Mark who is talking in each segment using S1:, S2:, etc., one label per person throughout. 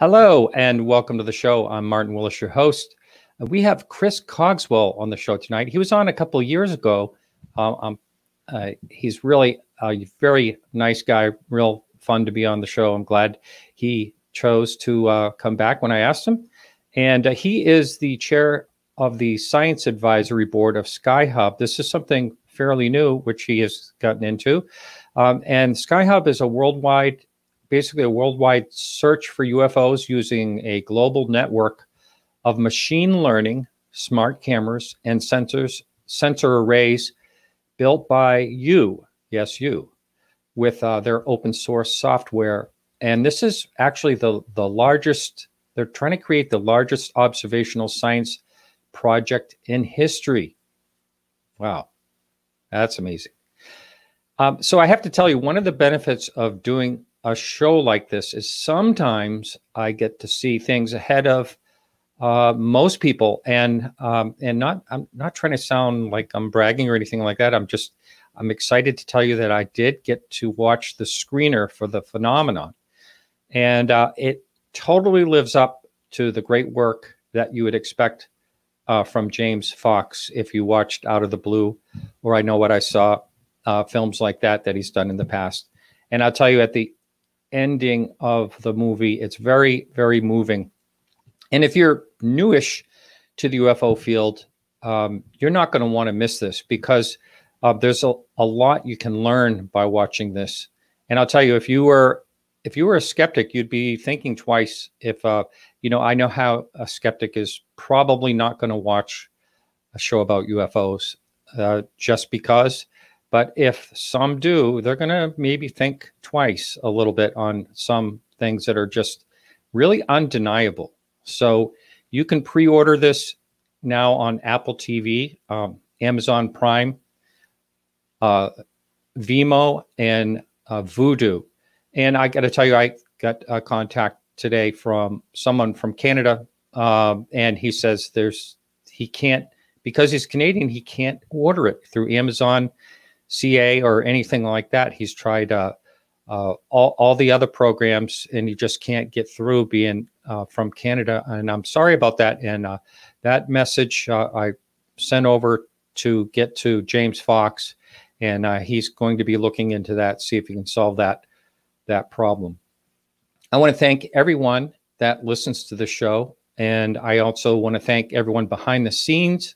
S1: Hello and welcome to the show. I'm Martin Willis, your host. We have Chris Cogswell on the show tonight. He was on a couple of years ago. He's really a very nice guy, real fun to be on the show. I'm glad he chose to come back when I asked him. And he is the chair of the Science Advisory Board of SkyHub. This is something fairly new, which he has gotten into. And SkyHub is basically a worldwide search for UFOs using a global network of machine learning, smart cameras, and sensor arrays built by you, yes, you, with their open source software. And this is actually the largest, they're trying to create the largest observational science project in history. Wow, that's amazing. So I have to tell you, one of the benefits of doing a show like this is sometimes I get to see things ahead of most people, and I'm not trying to sound like I'm bragging or anything like that. I'm excited to tell you that I did get to watch the screener for the phenomenon, and it totally lives up to the great work that you would expect from James Fox if you watched Out of the Blue or I Know What I Saw, films like that he's done in the past. And I'll tell you, at the ending of the movie, it's very, very moving. And if you're newish to the UFO field, you're not going to want to miss this, because there's a lot you can learn by watching this. And I'll tell you, if you were a skeptic, you'd be thinking twice. If I know how a skeptic is probably not going to watch a show about UFOs just because. But if some do, they're going to maybe think twice a little bit on some things that are just really undeniable. So you can pre-order this now on Apple TV, Amazon Prime, Vimeo, and Vudu. And I got to tell you, I got a contact today from someone from Canada, and he says he can't, because he's Canadian, he can't order it through Amazon CA or anything like that. He's tried all the other programs, and you just can't get through being from Canada. And I'm sorry about that. And that message I sent over to get to James Fox, and he's going to be looking into that, see if he can solve that problem. I want to thank everyone that listens to the show, and I also want to thank everyone behind the scenes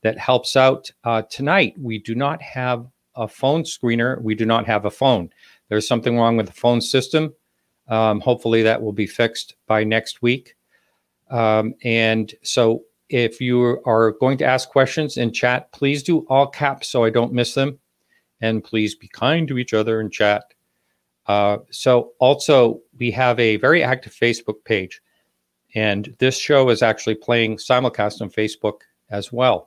S1: that helps out. Tonight, we do not have a phone screener. We do not have a phone. There's something wrong with the phone system. Hopefully that will be fixed by next week. And so if you are going to ask questions in chat, please do all caps so I don't miss them. And please be kind to each other in chat. So also, we have a very active Facebook page. And this show is actually playing simulcast on Facebook as well.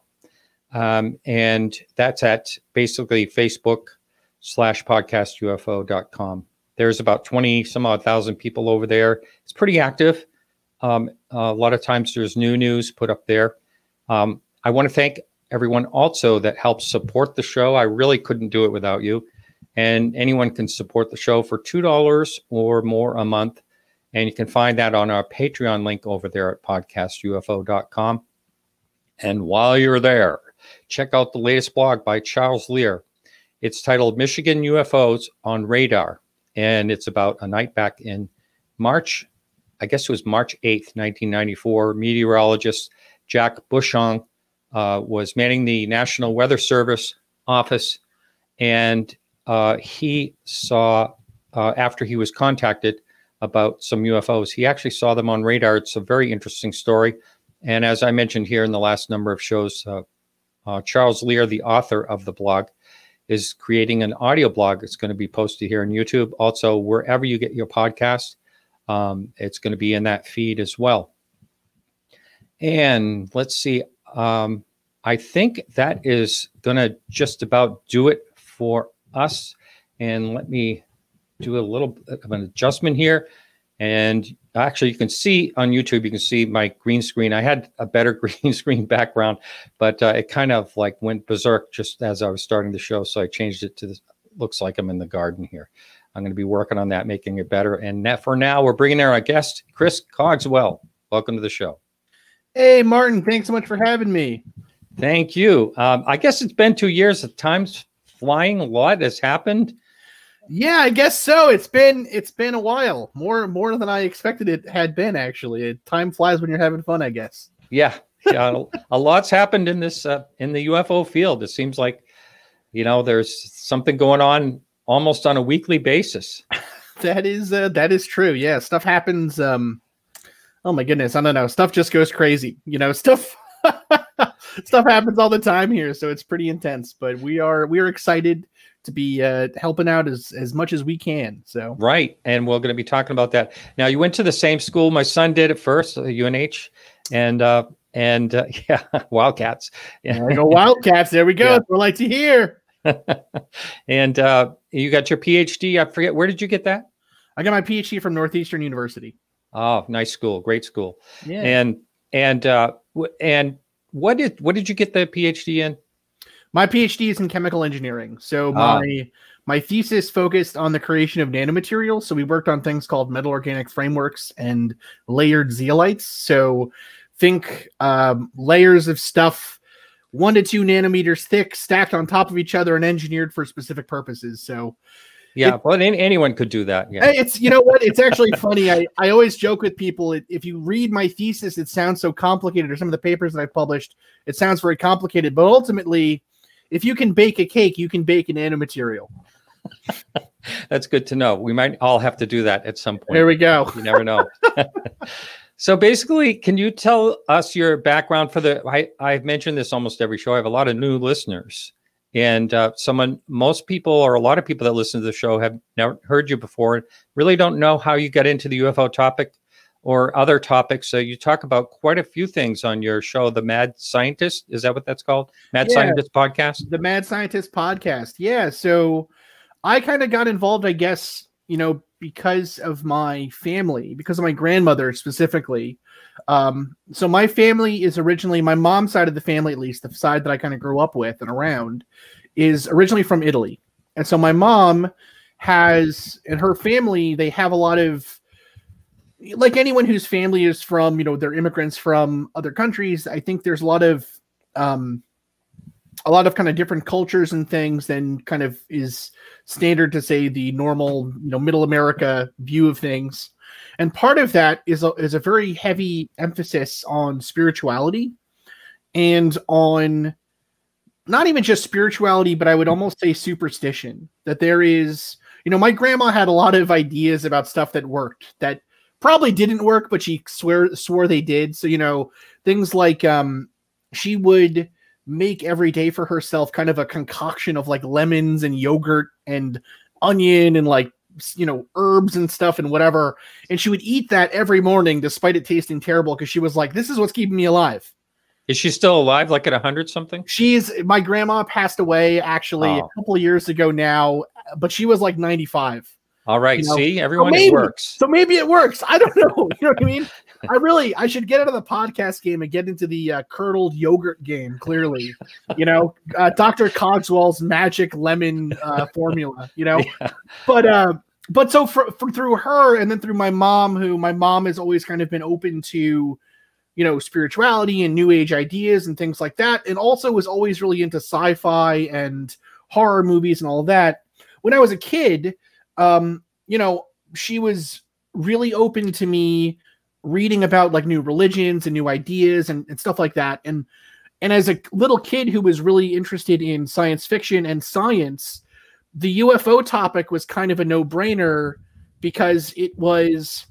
S1: And that's at basically Facebook.com/podcastufo.com. There's about 20 some odd thousand people over there. It's pretty active. A lot of times there's new news put up there. I want to thank everyone also that helps support the show. I really couldn't do it without you. And anyone can support the show for $2 or more a month. And you can find that on our Patreon link over there at podcastufo.com. And while you're there, check out the latest blog by Charles Lear. It's titled Michigan UFOs on Radar. And it's about a night back in March, I guess it was March 8th, 1994. Meteorologist Jack Bushong was manning the National Weather Service office. And he saw, after he was contacted about some UFOs, he actually saw them on radar. It's a very interesting story. And as I mentioned here in the last number of shows, Charles Lear, the author of the blog, is creating an audio blog. It's going to be posted here on YouTube. Also, wherever you get your podcast, it's going to be in that feed as well. And let's see. I think that is going to just about do it for us. And let me do a little bit of an adjustment here. And actually, you can see on YouTube, you can see my green screen. I had a better green screen background, but it kind of like went berserk just as I was starting the show. So I changed it to this. Looks like I'm in the garden here. I'm going to be working on that, making it better. And for now, we're bringing in our guest, Chris Cogswell. Welcome to the show.
S2: Hey, Martin. Thanks so much for having me.
S1: Thank you. I guess it's been 2 years. The time's flying. A lot has happened.
S2: Yeah, I guess so. It's been a while. More than I expected it had been, actually. Time flies when you're having fun, I guess.
S1: Yeah. A lot's happened in this in the UFO field. It seems like, there's something going on almost on a weekly basis.
S2: That is true. Yeah, stuff happens. Oh my goodness, I don't know. Stuff just goes crazy. Stuff stuff happens all the time here, so it's pretty intense. But we are excited to be helping out as much as we can. So
S1: right, and we're going to be talking about that. Now, you went to the same school my son did at first, UNH, and yeah, Wildcats.
S2: There we go, Wildcats. There we go. Yeah. We're like to hear.
S1: And you got your PhD. I forget, where did you get that?
S2: I got my PhD from Northeastern University.
S1: Oh, nice school, great school.
S2: Yeah.
S1: And what did you get the PhD in?
S2: My PhD is in chemical engineering. So my thesis focused on the creation of nanomaterials. So we worked on things called metal organic frameworks and layered zeolites. So think layers of stuff 1 to 2 nanometers thick, stacked on top of each other and engineered for specific purposes. So
S1: yeah, well, anyone could do that. Yeah,
S2: it's, you know what? It's actually funny. I always joke with people, if you read my thesis, it sounds so complicated, or some of the papers that I've published, it sounds very complicated. But ultimately, if you can bake a cake, you can bake a nanomaterial.
S1: That's good to know. We might all have to do that at some point.
S2: There we go.
S1: You never know. So basically, can you tell us your background for I've mentioned this almost every show. I have a lot of new listeners. And most people, or a lot of people that listen to the show, have never heard you before, really don't know how you got into the UFO topic or other topics. So you talk about quite a few things on your show, the Mad Scientist. Is that what that's called? Mad Scientist Podcast?
S2: The Mad Scientist Podcast. Yeah. So I kind of got involved, I guess, because of my family, because of my grandmother specifically. So my family is originally, my mom's side of the family, at least the side that I kind of grew up with and around, is originally from Italy. And so my mom has, and her family, they have a lot of, like anyone whose family is from, they're immigrants from other countries. I think there's a lot of kind of different cultures and things than kind of is standard to say the normal, middle America view of things. And part of that is a very heavy emphasis on spirituality and on not even just spirituality, but I would almost say superstition. That there is, my grandma had a lot of ideas about stuff that worked, that probably didn't work, but she swore they did. So, things like she would make every day for herself kind of a concoction of like lemons and yogurt and onion and like, herbs and stuff and whatever. And she would eat that every morning despite it tasting terrible, because she was like, this is what's keeping me alive.
S1: Is she still alive, like at 100 something?
S2: My grandma passed away actually a couple of years ago now, but she was like 95.
S1: All right. See, everyone, it works.
S2: So maybe it works. I don't know. You know what I mean? I should get out of the podcast game and get into the curdled yogurt game. Clearly, Dr. Cogswell's magic lemon formula. Yeah. But so through her, and then through my mom has always kind of been open to, spirituality and new age ideas and things like that, and also was always really into sci-fi and horror movies and all of that. When I was a kid, she was really open to me reading about like new religions and new ideas and stuff like that. And as a little kid who was really interested in science fiction and science, the UFO topic was kind of a no-brainer, because it was,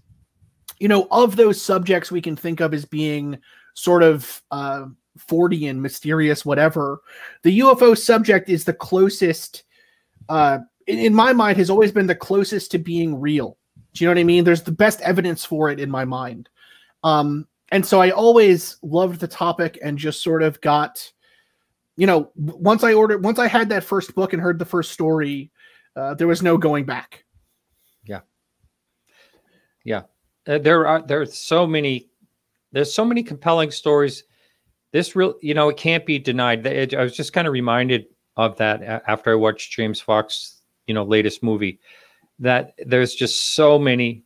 S2: of those subjects we can think of as being sort of Fortean, mysterious, whatever, the UFO subject is the closest, in my mind, has always been the closest to being real. Do you know what I mean? There's the best evidence for it in my mind. And so I always loved the topic and just sort of got, once I had that first book and heard the first story, there was no going back.
S1: Yeah. Yeah. There's so many compelling stories. This real, it can't be denied. I was just kind of reminded of that after I watched James Fox's, latest movie. that there's just so many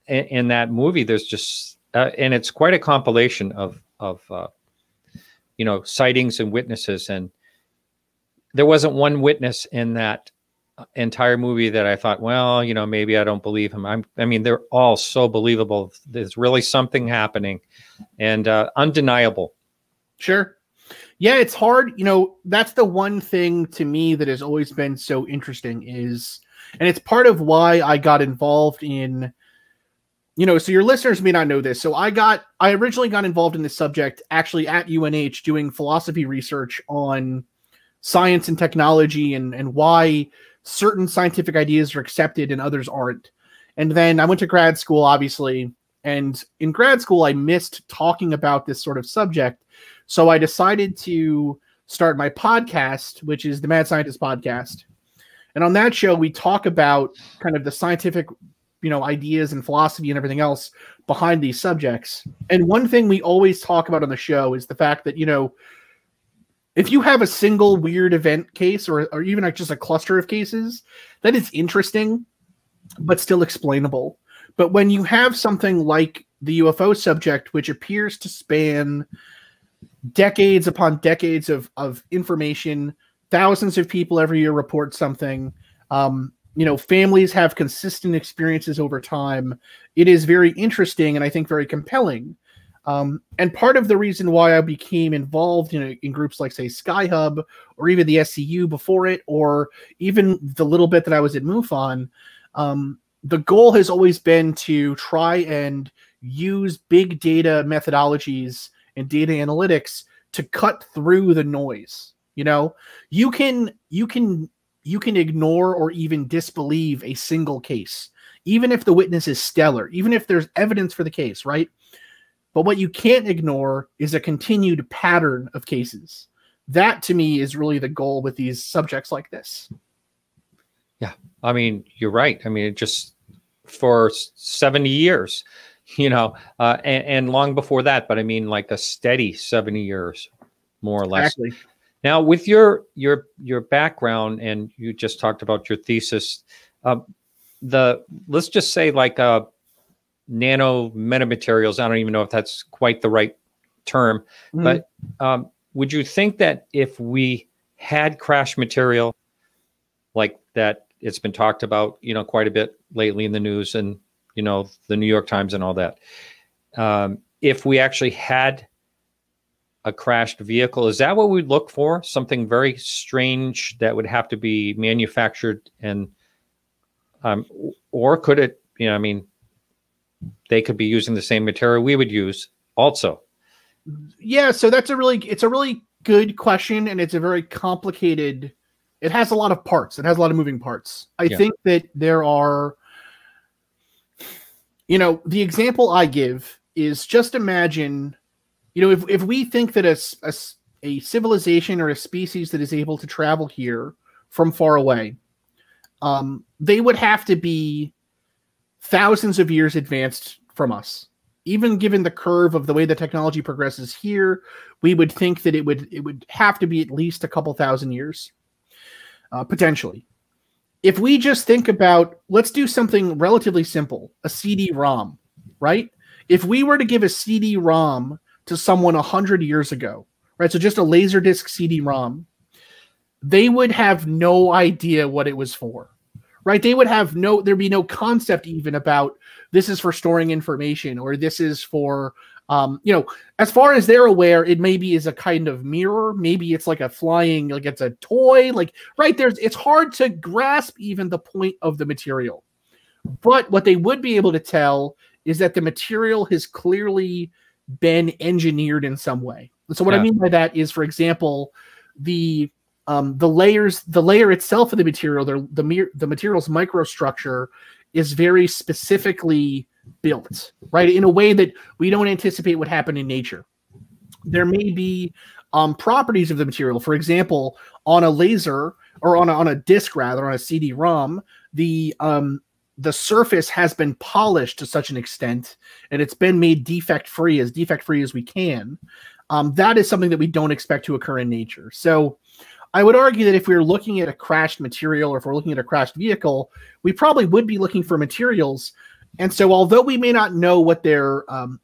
S1: in that movie. There's just and it's quite a compilation of you know, sightings and witnesses, and there wasn't one witness in that entire movie that I thought, well, you know, maybe I don't believe him. I mean, they're all so believable. There's really something happening, and undeniable.
S2: Sure. Yeah, it's hard. You know, that's the one thing to me that has always been so interesting is, and it's part of why I got involved in, you know, so your listeners may not know this. So I originally got involved in this subject actually at UNH doing philosophy research on science and technology and why certain scientific ideas are accepted and others aren't. And then I went to grad school, obviously. And in grad school, I missed talking about this sort of subject. So I decided to start my podcast, which is the Mad Scientist Podcast. And on that show, we talk about kind of the scientific, you know, ideas and philosophy and everything else behind these subjects. And one thing we always talk about on the show is the fact that, you know, if you have a single weird event case or even like just a cluster of cases, that is interesting, but still explainable. But when you have something like the UFO subject, which appears to span decades upon decades of information, thousands of people every year report something, you know, families have consistent experiences over time. It is very interesting and I think very compelling. And part of the reason why I became involved in groups like, say, SkyHub or even the SCU before it, or even the little bit that I was at MUFON, the goal has always been to try and use big data methodologies and data analytics to cut through the noise. You know, you can ignore or even disbelieve a single case, even if the witness is stellar, even if there's evidence for the case, right? But what you can't ignore is a continued pattern of cases. That, to me, is really the goal with these subjects like this.
S1: Yeah, I mean, you're right. I mean, it just for 70 years, you know, and long before that, but I mean, like a steady 70 years, more or less.
S2: Exactly.
S1: Now, with your background, and you just talked about your thesis, let's just say like nanomaterials. I don't even know if that's quite the right term, but would you think that if we had crash material like that, it's been talked about, you know, quite a bit lately in the news and, you know, the New York Times and all that, if we actually had a crashed vehicle, is that what we'd look for? Something very strange that would have to be manufactured, and or could it, you know, I mean, they could be using the same material we would use also.
S2: Yeah, so it's a really good question, and it's a very complicated. It has a lot of parts. It has a lot of moving parts. I think that there are, you know, the example I give is just imagine, you know, if we think that a civilization or a species that is able to travel here from far away, they would have to be thousands of years advanced from us. Even given the curve of the way the technology progresses here, we would think that it would have to be at least a couple thousand years, potentially. If we just think about, let's do something relatively simple, a CD-ROM, right? If we were to give a CD-ROM to someone 100 years ago, right? So just a Laserdisc CD-ROM, they would have no idea what it was for. Right? They would have there'd be no concept even about this is for storing information or this is for, you know, as far as they're aware, it maybe is a kind of mirror. Maybe it's like a flying, like it's a toy, like, right there. It's hard to grasp even the point of the material. But what they would be able to tell is that the material has clearly been engineered in some way. So what I mean by that is, for example, the layer itself of the material, the material's microstructure is very specifically built, right? In a way that we don't anticipate would happen in nature. There may be properties of the material. For example, on a laser or on a disc, rather, on a CD-ROM, the surface has been polished to such an extent and it's been made defect-free as we can. That is something that we don't expect to occur in nature. So I would argue that if we were looking at a crashed material, or if we're looking at a crashed vehicle, we probably would be looking for materials. And so, although we may not know what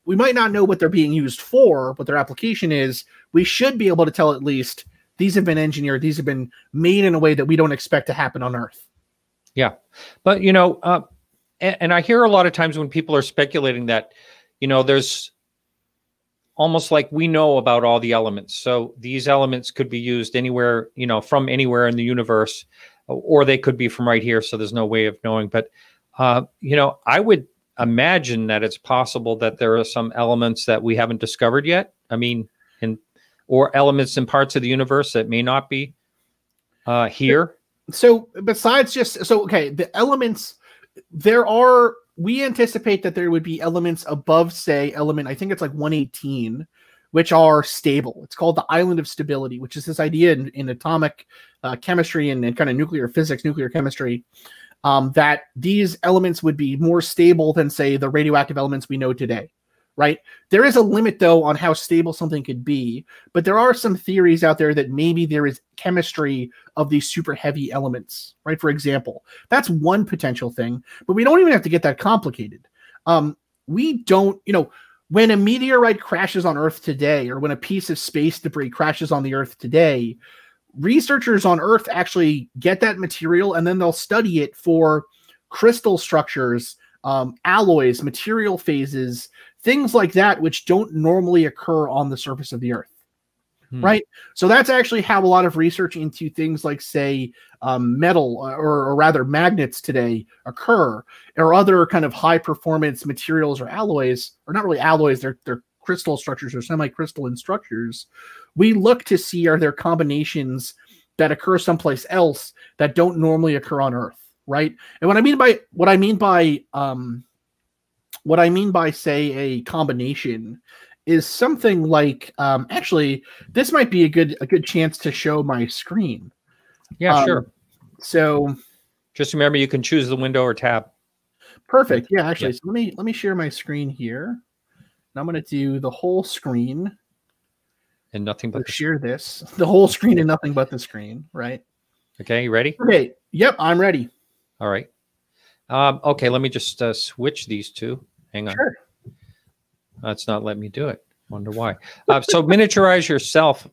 S2: we might not know what they're being used for, what their application is, we should be able to tell at least these have been engineered, these have been made in a way that we don't expect to happen on Earth.
S1: Yeah, but and I hear a lot of times when people are speculating that, there's almost like we know about all the elements. So these elements could be used anywhere, from anywhere in the universe, or they could be from right here. So there's no way of knowing. But, I would imagine that it's possible that there are some elements that we haven't discovered yet. I mean, or elements in parts of the universe that may not be here.
S2: So besides the elements, we anticipate that there would be elements above, say, I think it's like 118, which are stable. It's called the island of stability, which is this idea in atomic chemistry and kind of nuclear physics, nuclear chemistry, that these elements would be more stable than, say, the radioactive elements we know today, right? There is a limit, though, on how stable something could be, but there are some theories out there that maybe there is chemistry of these super heavy elements, right? For example, that's one potential thing, but we don't even have to get that complicated. We don't, when a meteorite crashes on Earth today, or when a piece of space debris crashes on the Earth today, researchers on Earth actually get that material and then they'll study it for crystal structures, alloys, material phases, things like that, which don't normally occur on the surface of the Earth. Right? So that's actually how a lot of research into things like, say, metal or rather magnets today occur, or other kind of high performance materials or alloys, or not really alloys, they're crystal structures or semi-crystalline structures. We look to see, are there combinations that occur someplace else that don't normally occur on Earth, right? And what I mean by say a combination is something like, actually, this might be a good chance to show my screen.
S1: Yeah, sure.
S2: So
S1: just remember, you can choose the window or tab.
S2: Perfect. Yeah, actually, so let me share my screen here. And I'm going to do the whole screen.
S1: And nothing but
S2: share the whole screen and nothing but the screen, right?
S1: Okay, you ready?
S2: Okay. Yep, I'm ready.
S1: All right. Okay, let me just switch these two. Hang on.
S2: Sure.
S1: It's not letting me do it. Wonder why. So miniaturize yourself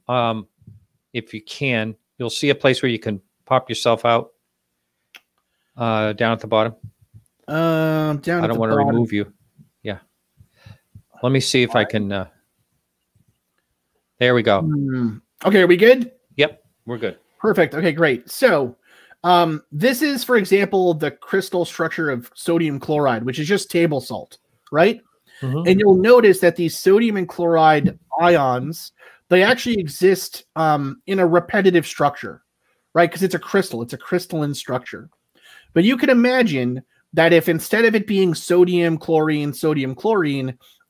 S1: if you can. You'll see a place where you can pop yourself out down at the bottom.
S2: I
S1: don't want to remove you. Yeah. Let me see if I can. There we go.
S2: Okay, are we good?
S1: Yep, we're good.
S2: Perfect. Okay, great. So this is, for example, the crystal structure of sodium chloride, which is just table salt, right? Mm-hmm. And you'll notice that these sodium and chloride ions, they actually exist in a repetitive structure, right? Because it's a crystal. It's a crystalline structure. But you can imagine that if instead of it being sodium, chlorine,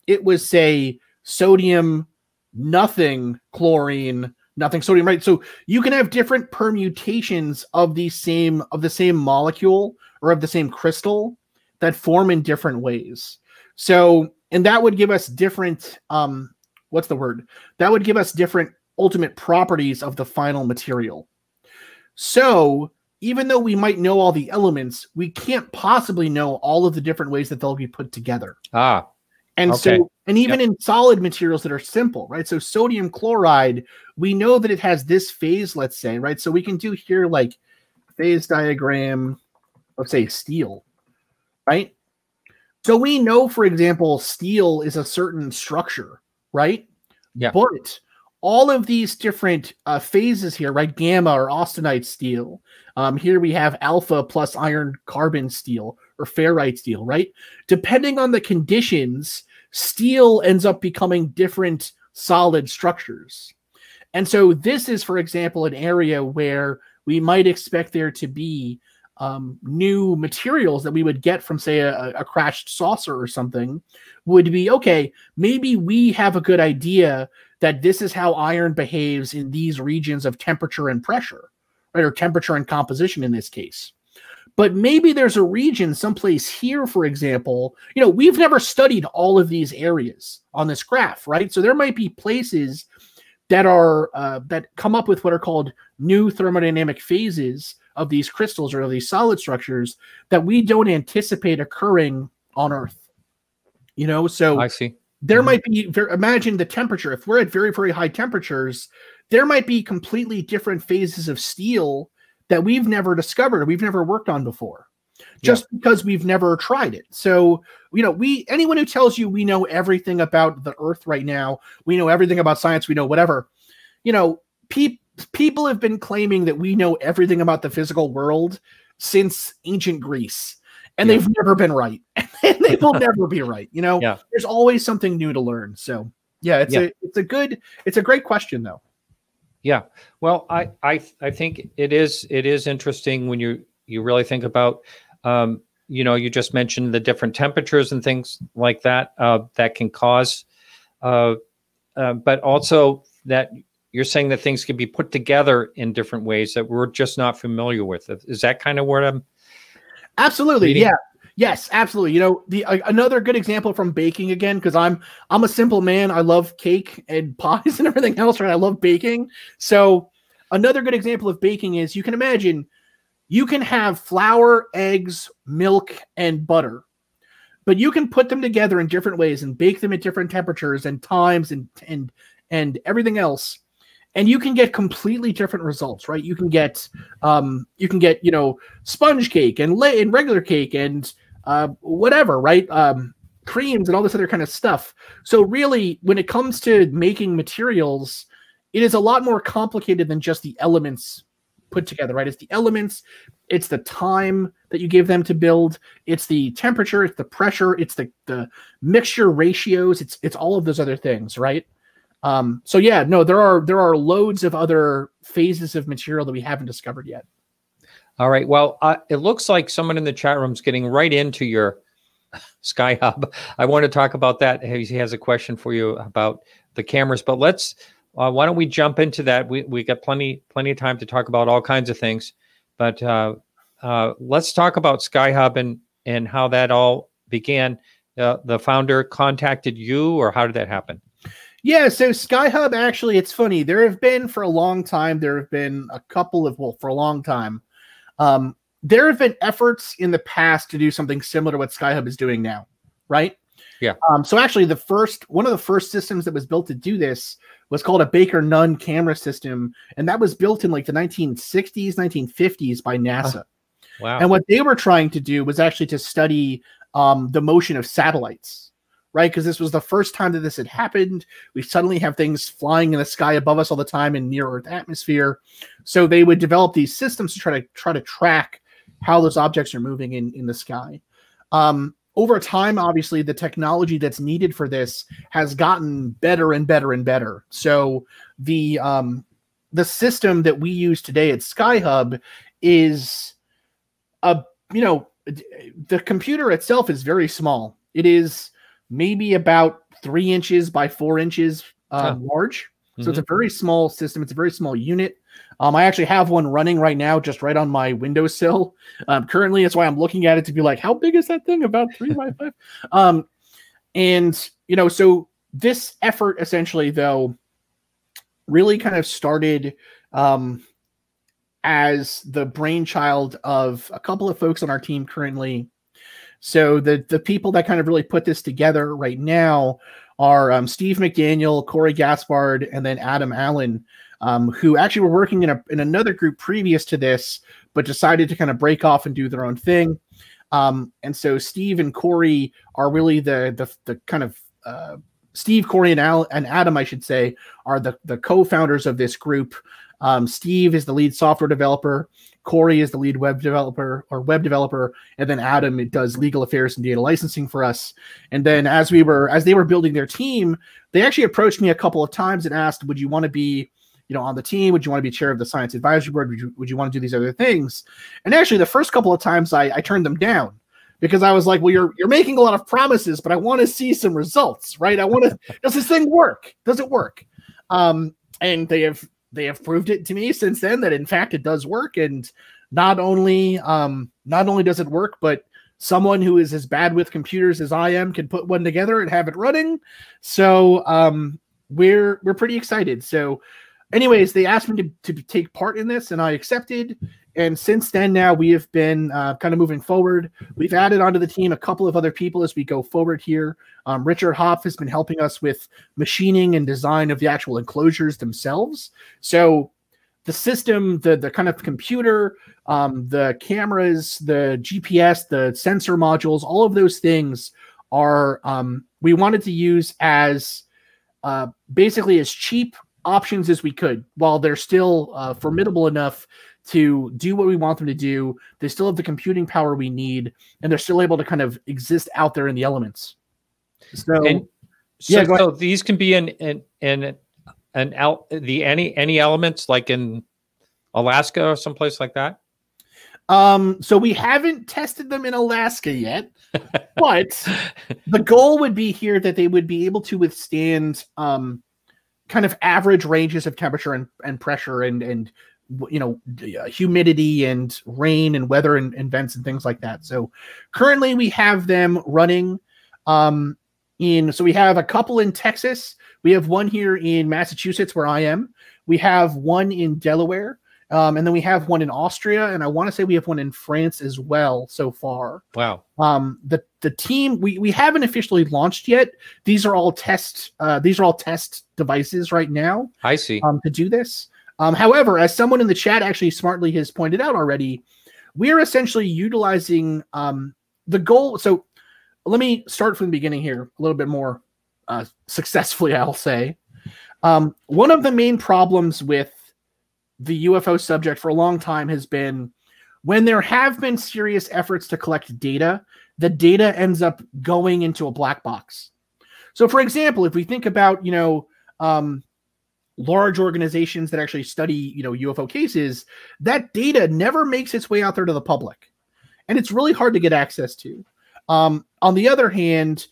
S2: it was, say, sodium, nothing, chlorine, nothing, sodium, right? So you can have different permutations of the same molecule or of the same crystal that form in different ways. So, and that would give us different, That would give us different ultimate properties of the final material. So even though we might know all the elements, we can't possibly know all of the different ways that they'll be put together. And okay. So, and even in solid materials that are simple, right? So sodium chloride, we know that it has this phase, let's say, right? So we can do here like phase diagram of, say, steel, right? So we know, for example, steel is a certain structure, right?
S1: Yeah.
S2: But all of these different phases here, right? Gamma or austenite steel. Here we have alpha plus iron carbon steel or ferrite steel, right? Depending on the conditions, steel ends up becoming different solid structures. And so this is, for example, an area where we might expect there to be new materials that we would get from, say, a crashed saucer or something. Would be, okay, maybe we have a good idea that this is how iron behaves in these regions of temperature and pressure, right? Or temperature and composition in this case. But maybe there's a region someplace here, for example, we've never studied all of these areas on this graph, right? So there might be places that come up with what are called new thermodynamic phases of these crystals or these solid structures that we don't anticipate occurring on Earth. You know, so
S1: I see.
S2: There might be, imagine the temperature. If we're at very, very high temperatures, there might be completely different phases of steel that we've never discovered, we've never worked on before, just because we've never tried it. So, you know, anyone who tells you we know everything about the Earth right now, we know everything about science, we know whatever, you know, people have been claiming that we know everything about the physical world since ancient Greece. And they've never been right. And they will never be right. You know, there's always something new to learn. So yeah, it's a great question though.
S1: Yeah. Well, I think it is interesting when you really think about, you know, you just mentioned the different temperatures and things like that, that can cause, but also that you're saying that things can be put together in different ways that we're just not familiar with. Is that kind of where I'm
S2: Absolutely.
S1: reading?
S2: Yeah. Yes, absolutely. You know, another good example from baking again, because I'm a simple man. I love cake and pies and everything else, right? I love baking. So another good example of baking is you can imagine you can have flour, eggs, milk, and butter, but you can put them together in different ways and bake them at different temperatures and times and everything else. And you can get completely different results, right? You can get, you know, sponge cake and regular cake and whatever, right? Creams and all this other kind of stuff. So really, when it comes to making materials, it is a lot more complicated than just the elements put together, right? It's the elements, it's the time that you give them to build, it's the temperature, it's the pressure, it's the mixture ratios, it's all of those other things, right? So yeah, no, there are loads of other phases of material that we haven't discovered yet.
S1: All right. Well, it looks like someone in the chat room is getting right into your SkyHub. I want to talk about that. He has a question for you about the cameras, but let's, why don't we jump into that? We got plenty of time to talk about all kinds of things, but let's talk about SkyHub and how that all began. The founder contacted you, or how did that happen?
S2: Yeah, so SkyHub, actually, it's funny. There have been for a long time, there have been a couple of, well, for a long time, there have been efforts in the past to do something similar to what SkyHub is doing now, right?
S1: Yeah.
S2: So actually, one of the first systems that was built to do this was called a Baker-Nunn camera system, and that was built in like the 1960s, 1950s by NASA.
S1: Wow.
S2: And what they were trying to do was actually to study the motion of satellites. Right, because this was the first time that this had happened. We suddenly have things flying in the sky above us all the time in near Earth atmosphere. So they would develop these systems to try to track how those objects are moving in the sky. Over time, obviously, the technology that's needed for this has gotten better and better and better. So the system that we use today at SkyHub is the computer itself is very small. It is maybe about 3 inches by 4 inches large. So it's a very small system. It's a very small unit. I actually have one running right now, just right on my windowsill. Currently, that's why I'm looking at it to be like, how big is that thing? About 3 by 5. And, you know, so this effort essentially, though, really kind of started as the brainchild of a couple of folks on our team currently. So the people that kind of really put this together right now are Steve McDaniel, Corey Gaspard, and then Adam Allen, who actually were working in another group previous to this, but decided to kind of break off and do their own thing. And so Steve and Corey are really the kind of Steve, Corey, and Adam, I should say, are the co-founders of this group. Steve is the lead software developer. Corey is the lead web developer, and then Adam does legal affairs and data licensing for us. And then as they were building their team, they actually approached me a couple of times and asked, "Would you want to be, you know, on the team? Would you want to be chair of the science advisory board? Would you want to do these other things?" And actually, the first couple of times I turned them down because I was like, "Well, you're making a lot of promises, but I want to see some results, right? I want to. Does this thing work? Does it work?" And they have proved it to me since then that in fact it does work, and not only does it work, but someone who is as bad with computers as I am can put one together and have it running. So we're pretty excited. So anyways, they asked me to take part in this, and I accepted. And since then, now we have been kind of moving forward. We've added onto the team a couple of other people as we go forward here. Richard Hopf has been helping us with machining and design of the actual enclosures themselves. So the system, the kind of computer, the cameras, the GPS, the sensor modules, all of those things are we wanted to use as basically as cheap options as we could, while they're still formidable enough to do what we want them to do. They still have the computing power we need, and they're still able to kind of exist out there in the elements. So,
S1: so these can be any elements, like in Alaska or someplace like that.
S2: So we haven't tested them in Alaska yet, but the goal would be here that they would be able to withstand kind of average ranges of temperature and pressure and humidity and rain and weather and vents and things like that. So currently we have them running so we have a couple in Texas. We have one here in Massachusetts where I am. We have one in Delaware. And then we have one in Austria, and I want to say we have one in France as well so far.
S1: Wow.
S2: The team we haven't officially launched yet. These are all test devices right now.
S1: I see.
S2: To do this. However, as someone in the chat actually smartly has pointed out already, we're essentially utilizing the goal. So let me start from the beginning here a little bit more successfully, I'll say. One of the main problems with the UFO subject for a long time has been when there have been serious efforts to collect data, the data ends up going into a black box. So, for example, if we think about, large organizations that actually study, UFO cases, that data never makes its way out there to the public. And it's really hard to get access to. On the other hand,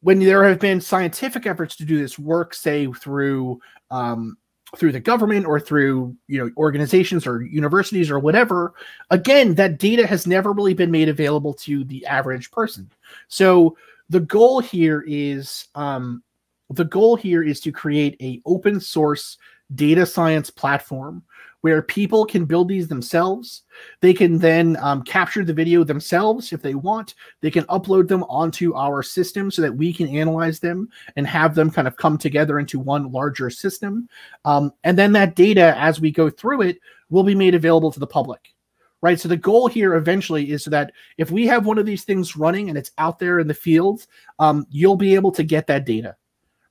S2: when there have been scientific efforts to do this work, say through the government or through organizations or universities or whatever, again, that data has never really been made available to the average person. So the goal here is to create a open source data science platform where people can build these themselves. They can then capture the video themselves if they want. They can upload them onto our system so that we can analyze them and have them kind of come together into one larger system. And then that data, as we go through it, will be made available to the public. Right. So the goal here eventually is so that if we have one of these things running and it's out there in the field, you'll be able to get that data.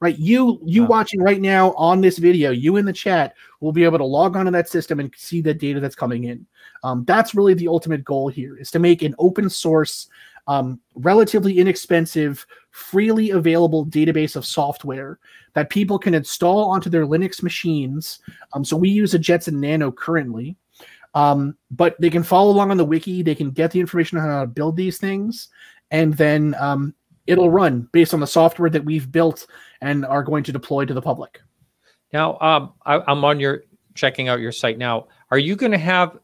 S2: Right, you watching right now on this video, you in the chat will be able to log onto that system and see the data that's coming in. That's really the ultimate goal here, is to make an open source, relatively inexpensive, freely available database of software that people can install onto their Linux machines. So we use a Jetson Nano currently, but they can follow along on the wiki. They can get the information on how to build these things, and then it'll run based on the software that we've built and are going to deploy to the public.
S1: Now, I'm on checking out your site now. Are you going to have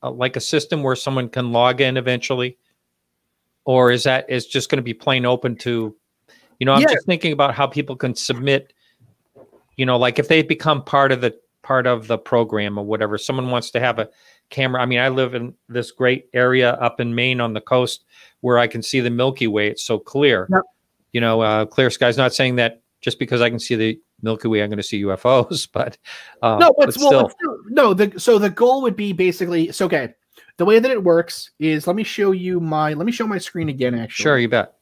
S1: like a system where someone can log in eventually? Or is just going to be plain open to, I'm just thinking about how people can submit, like if they become part of the program or whatever, someone wants to have a camera. I mean, I live in this great area up in Maine on the coast where I can see the Milky Way. It's so clear, clear skies. Not saying that just because I can see the Milky Way, I'm going to see UFOs, but
S2: so the goal would be basically, okay. The way that it works is, let me show my screen again, actually.
S1: Sure, you bet.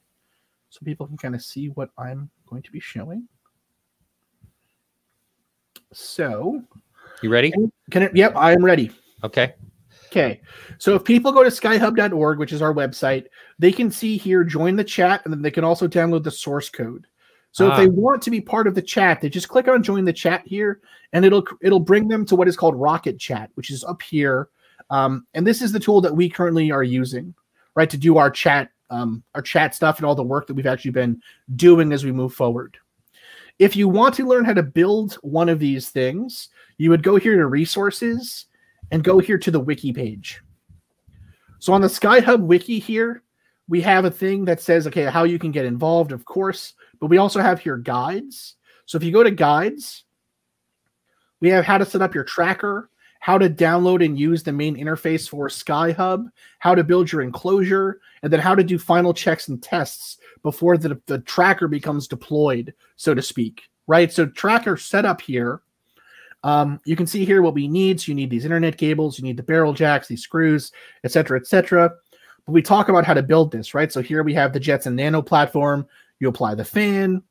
S2: So people can kind of see what I'm going to be showing. So,
S1: you ready?
S2: Yep, I am ready.
S1: Okay.
S2: Okay. So if people go to skyhub.org, which is our website, they can see here, join the chat, and then they can also download the source code. So if they want to be part of the chat, they just click on join the chat here, and it'll bring them to what is called Rocket Chat, which is up here. And this is the tool that we currently are using, right, to do our chat stuff and all the work that we've actually been doing as we move forward. If you want to learn how to build one of these things, you would go here to resources and go here to the wiki page. So on the SkyHub wiki here, we have a thing that says, okay, how you can get involved, of course, but we also have here guides. So if you go to guides, we have how to set up your tracker, how to download and use the main interface for SkyHub, how to build your enclosure, and then how to do final checks and tests before the tracker becomes deployed, so to speak, right? So tracker setup here, you can see here what we need. So you need these internet cables, you need the barrel jacks, these screws, et cetera, et cetera. But we talk about how to build this, right? So here we have the Jetson Nano platform. You apply the fan,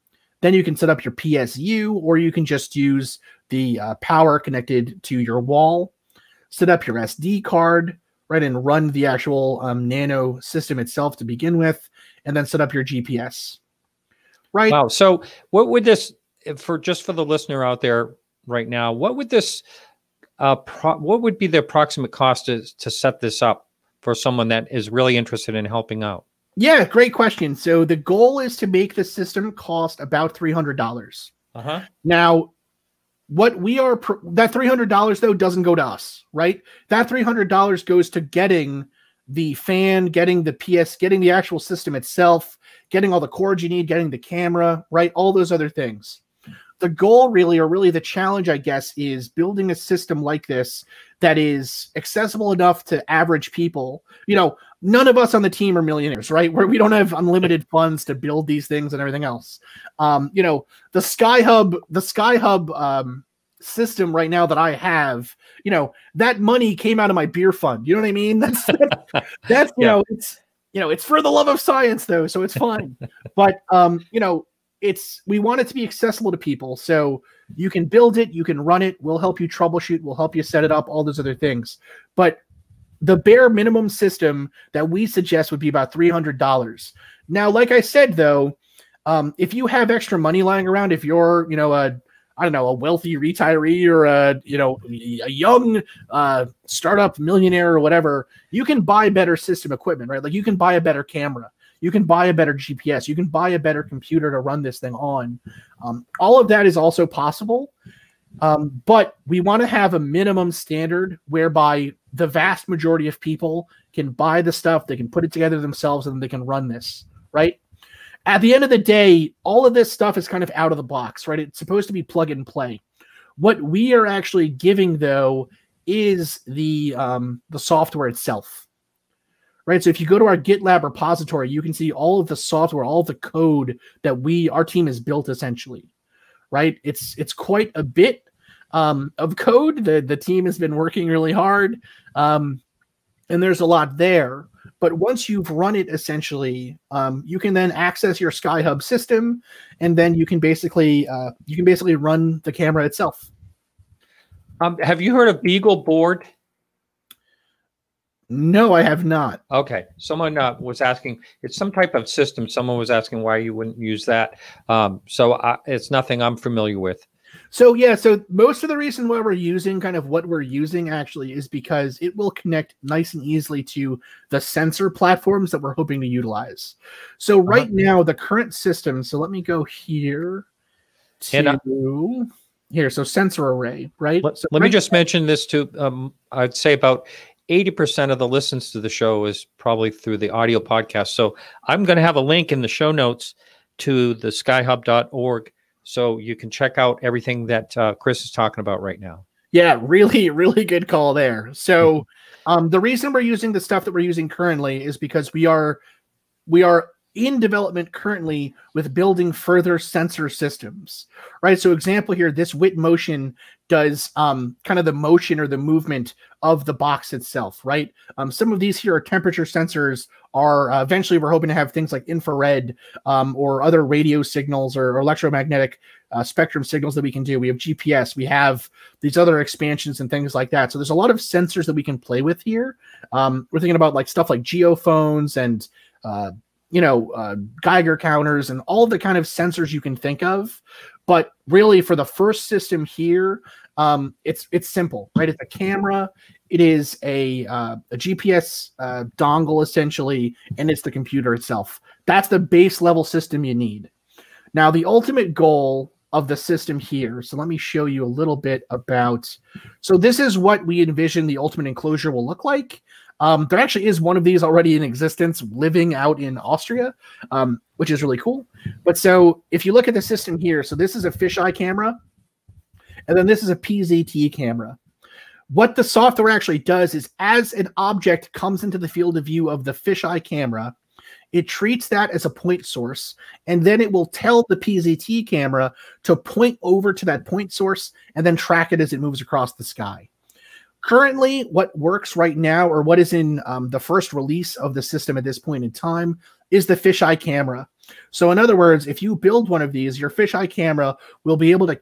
S2: then you can set up your PSU, or you can just use the power connected to your wall, set up your SD card, right, and run the actual Nano system itself to begin with, and then set up your GPS, right?
S1: Wow. So what would this, for the listener out there right now, what would this, what would be the approximate cost to set this up for someone that is really interested in helping out?
S2: Yeah, great question. So the goal is to make the system cost about $300. Now, what we are, that $300 though doesn't go to us, right? That $300 goes to getting the fan, getting the getting the actual system itself, getting all the cords you need, getting the camera, right? All those other things. The goal really, or really the challenge, I guess, is building a system like this that is accessible enough to average people. You know, none of us on the team are millionaires, right? We don't have unlimited funds to build these things and everything else. You know, the SkyHub system right now that I have, you know, that money came out of my beer fund. You know what I mean? That's you know, it's for the love of science though, so it's fine. But you know, we want it to be accessible to people, so you can build it, you can run it, we'll help you troubleshoot, we'll help you set it up, all those other things. But the bare minimum system that we suggest would be about $300. Now, like I said, though, if you have extra money lying around, if you're, you know, a wealthy retiree or a young startup millionaire or whatever, you can buy better system equipment, right? Like you can buy a better camera. You can buy a better GPS. You can buy a better computer to run this thing on. All of that is also possible. But we want to have a minimum standard whereby the vast majority of people can buy the stuff, they can put it together themselves, and they can run this, right? At the end of the day, all of this stuff is kind of out of the box, right? It's supposed to be plug and play. What we are actually giving, though, is the software itself. Right, so if you go to our GitLab repository, you can see all of the software, all of the code that our team has built, essentially. Right, it's quite a bit of code. The team has been working really hard, and there's a lot there. But once you've run it, essentially, you can then access your SkyHub system, and then you can basically run the camera itself.
S1: Have you heard of Beagle board?
S2: No, I have not.
S1: Okay. Someone was asking, it's some type of system. Someone was asking why you wouldn't use that. So it's nothing I'm familiar with.
S2: So yeah, so most of the reason why we're using kind of what we're using actually is because it will connect nice and easily to the sensor platforms that we're hoping to utilize. So right now, the current system, so let me go here to here. So sensor array, right?
S1: Let me just mention this too. I'd say about 80% of the listens to the show is probably through the audio podcast. So I'm going to have a link in the show notes to the skyhub.org so you can check out everything that Chris is talking about right now.
S2: Yeah, really, really good call there. So the reason we're using the stuff that we're using currently is because we are in development currently with building further sensor systems, right? So example here, this WIT motion does kind of the motion or the movement of the box itself, right? Some of these here are temperature sensors. Eventually we're hoping to have things like infrared or other radio signals or electromagnetic spectrum signals that we can do. We have GPS, we have these other expansions and things like that. So there's a lot of sensors that we can play with here. We're thinking about like stuff like geophones and Geiger counters and all the kind of sensors you can think of. But really for the first system here, it's simple, right? It's a camera, it is a GPS dongle essentially, and it's the computer itself. That's the base level system you need. Now the ultimate goal of the system here, so let me show you a little bit about, so this is what we envision the ultimate enclosure will look like. There actually is one of these already in existence living out in Austria, which is really cool. But so if you look at the system here, so this is a fisheye camera, and then this is a PZT camera. What the software actually does is as an object comes into the field of view of the fisheye camera, it treats that as a point source, and then it will tell the PZT camera to point over to that point source and then track it as it moves across the sky. Currently, what works right now, or what is in the first release of the system at this point in time, is the fisheye camera. So in other words, if you build one of these, your fisheye camera will be able to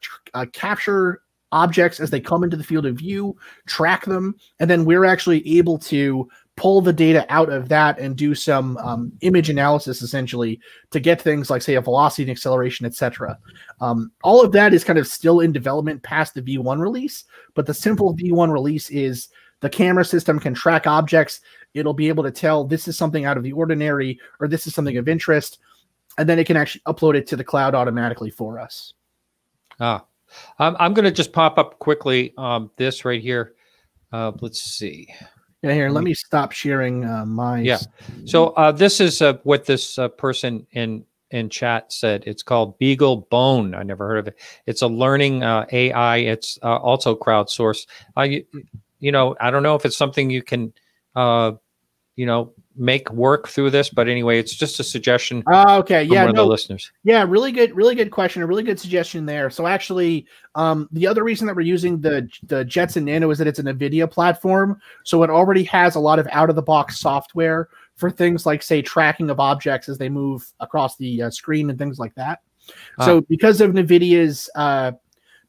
S2: capture objects as they come into the field of view, track them, and then we're actually able to pull the data out of that and do some image analysis, essentially, to get things like, say, a velocity and acceleration, etc. All of that is kind of still in development past the V1 release, but the simple V1 release is the camera system can track objects. It'll be able to tell this is something out of the ordinary or this is something of interest, and then it can actually upload it to the cloud automatically for us.
S1: I'm going to just pop up quickly this right here. Let's see.
S2: Yeah, here, let me stop sharing my...
S1: Yeah. So this is what this person in chat said. It's called Bigelow. I never heard of it. It's a learning AI. It's also crowdsourced. You know, I don't know if it's something you can, you know, make work through this, but anyway, it's just a suggestion.
S2: Okay, yeah,
S1: from one of the listeners.
S2: Yeah, really good question, a really good suggestion there. So actually, the other reason that we're using the Jetson Nano is that it's an NVIDIA platform, so it already has a lot of out-of-the-box software for things like, say, tracking of objects as they move across the screen and things like that. So because of NVIDIA's,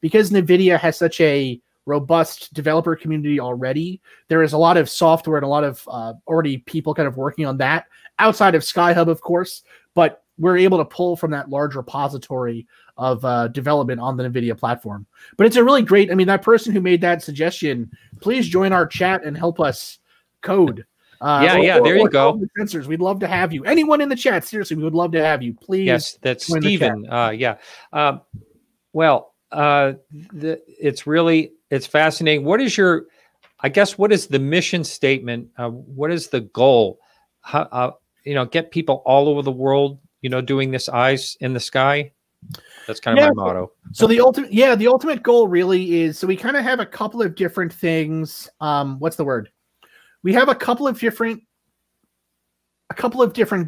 S2: because NVIDIA has such a robust developer community already, there is a lot of software and a lot of already people kind of working on that outside of SkyHub, of course, but we're able to pull from that large repository of development on the NVIDIA platform. But it's a really great, I mean, that person who made that suggestion, please join our chat and help us code.
S1: There you go.
S2: Sensors. We'd love to have you. Anyone in the chat, seriously, we would love to have you. Please.
S1: Yes, that's Stephen. It's fascinating. What is your, I guess, what is the mission statement? What is the goal? How, you know, get people all over the world, you know, doing this eyes in the sky. That's kind of my motto.
S2: So the ultimate goal really is, so we kind of have a couple of different things. What's the word? We have a couple of different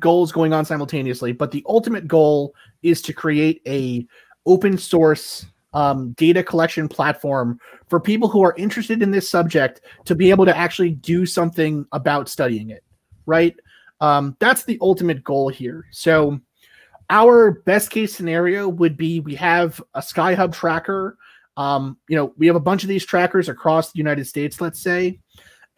S2: goals going on simultaneously, but the ultimate goal is to create a open source data collection platform for people who are interested in this subject to be able to actually do something about studying it, right? That's the ultimate goal here. So our best case scenario would be we have a SkyHub tracker. You know, we have a bunch of these trackers across the United States, let's say,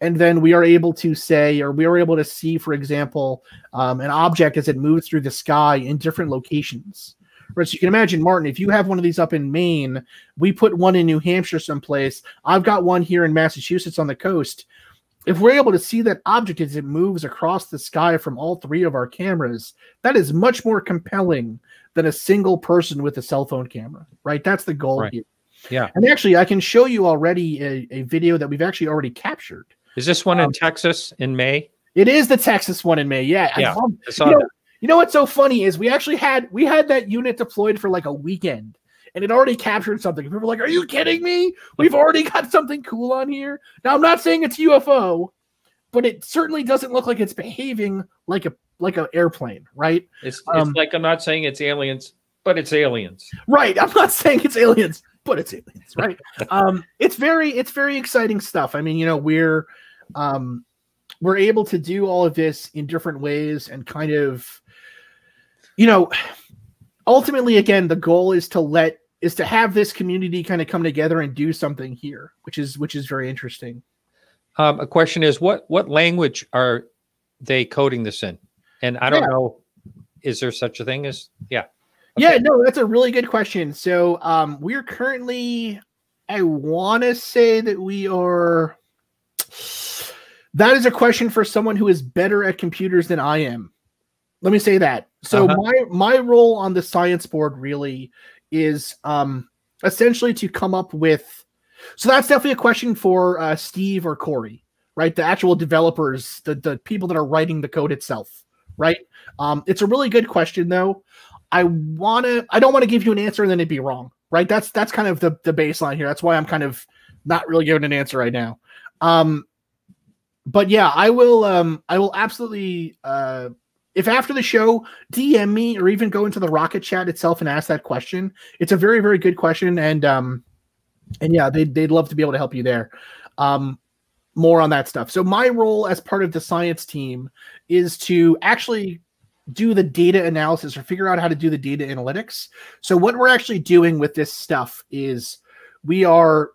S2: and then we are able to say, or we are able to see, for example, an object as it moves through the sky in different locations. Right, so you can imagine, Martin, if you have one of these up in Maine, we put one in New Hampshire someplace, I've got one here in Massachusetts on the coast. If we're able to see that object as it moves across the sky from all three of our cameras, that is much more compelling than a single person with a cell phone camera, right? That's the goal here.
S1: Yeah.
S2: And actually, I can show you already a video that we've actually already captured.
S1: Is this one in Texas in May?
S2: It is the Texas one in May, yeah.
S1: I saw that.
S2: You know what's so funny is we had that unit deployed for like a weekend, and it already captured something. People were like, "Are you kidding me? We've already got something cool on here." Now I'm not saying it's UFO, but it certainly doesn't look like it's behaving like an airplane, right?
S1: It's like, I'm not saying it's aliens, but it's aliens.
S2: Right. I'm not saying it's aliens, but it's aliens, right? It's very exciting stuff. I mean, you know, we're able to do all of this in different ways and kind of, you know, ultimately, again, the goal is to have this community kind of come together and do something here, which is very interesting.
S1: A question is, what language are they coding this in? And I don't know, is there such a thing as, Okay.
S2: Yeah, no, that's a really good question. So we're currently, I want to say that we are, that is a question for someone who is better at computers than I am. Let me say that. So my role on the science board really is essentially to come up with, so that's definitely a question for Steve or Corey, right? The actual developers, the people that are writing the code itself, right? It's a really good question, though. I don't want to give you an answer and then it'd be wrong, right? That's kind of the baseline here. That's why I'm kind of not really giving an answer right now. But yeah, I will absolutely, if after the show, DM me or even go into the Rocket chat itself and ask that question. It's a very, very good question. And yeah, they'd love to be able to help you there. More on that stuff. So my role as part of the science team is to actually do the data analysis or figure out how to do the data analytics. So what we're actually doing with this stuff is there's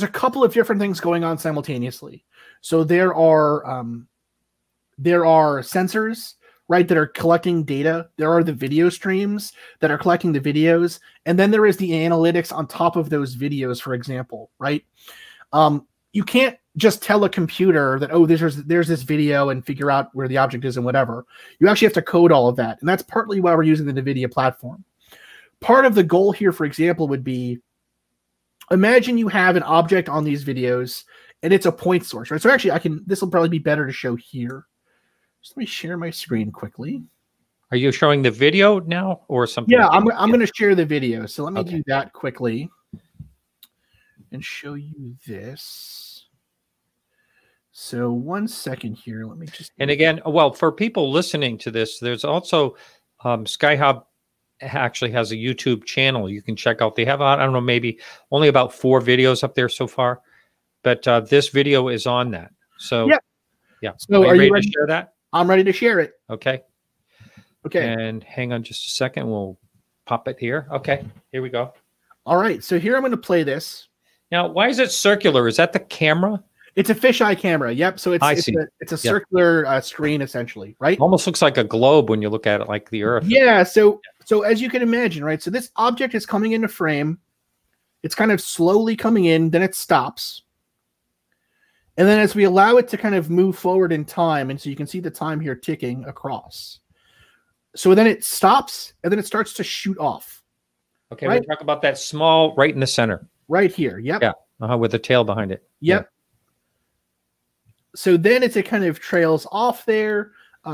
S2: a couple of different things going on simultaneously. So there are sensors, right, that are collecting data. There are the video streams that are collecting the videos. And then there is the analytics on top of those videos, for example, right? You can't just tell a computer that, oh, there's this video and figure out where the object is and whatever. You actually have to code all of that. And that's partly why we're using the NVIDIA platform. Part of the goal here, for example, would be, imagine you have an object on these videos and it's a point source, right? So actually this will probably be better to show here. Just let me share my screen quickly.
S1: Are you showing the video now or something?
S2: Yeah, I'm going to share the video. So let me do that quickly and show you this. So 1 second here. Let me just.
S1: And again, well, for people listening to this, there's also SkyHub actually has a YouTube channel you can check out. They have, I don't know, maybe only about 4 videos up there so far, but this video is on that. So yeah.
S2: So
S1: are you ready to share that?
S2: I'm ready to share it.
S1: Okay.
S2: Okay.
S1: And hang on just a second. We'll pop it here. Okay. Here we go.
S2: All right. So here I'm going to play this.
S1: Now, why is it circular? Is that the camera?
S2: It's a fisheye camera. Yep. So it's a circular screen essentially, right?
S1: Almost looks like a globe when you look at it, like the Earth.
S2: Yeah. So as you can imagine, right? So this object is coming into frame. It's kind of slowly coming in, then it stops. And then as we allow it to kind of move forward in time, and so you can see the time here ticking across. So then it stops, and then it starts to shoot off.
S1: Okay, right? We'll talk about that small right in the center.
S2: Right here. Yep.
S1: Yeah. With the tail behind it.
S2: Yep.
S1: Yeah.
S2: So then it kind of trails off there.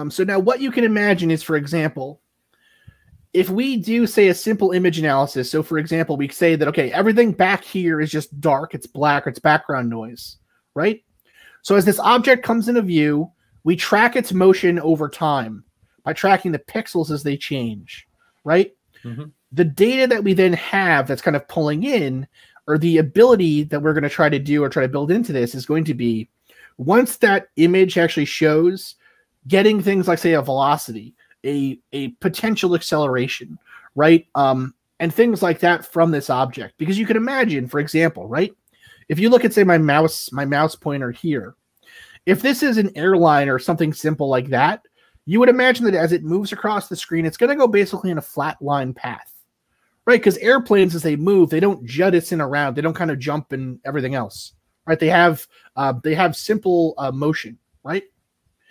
S2: So now what you can imagine is, for example, if we do, say, a simple image analysis. So, for example, we say that, okay, everything back here is just dark. It's black, or it's background noise, right? So as this object comes into view, we track its motion over time by tracking the pixels as they change, right? Mm-hmm. The data that we then have that's kind of pulling in, or the ability that we're going to try to do or try to build into this, is going to be, once that image actually shows, getting things like, say, a velocity, a potential acceleration, right? And things like that from this object. Because you can imagine, for example, right? If you look at, say, my mouse pointer here, if this is an airline or something simple like that, you would imagine that as it moves across the screen, it's going to go basically in a flat line path, right? Because airplanes, as they move, they don't jettison around. They don't kind of jump and everything else, right? They have simple motion, right?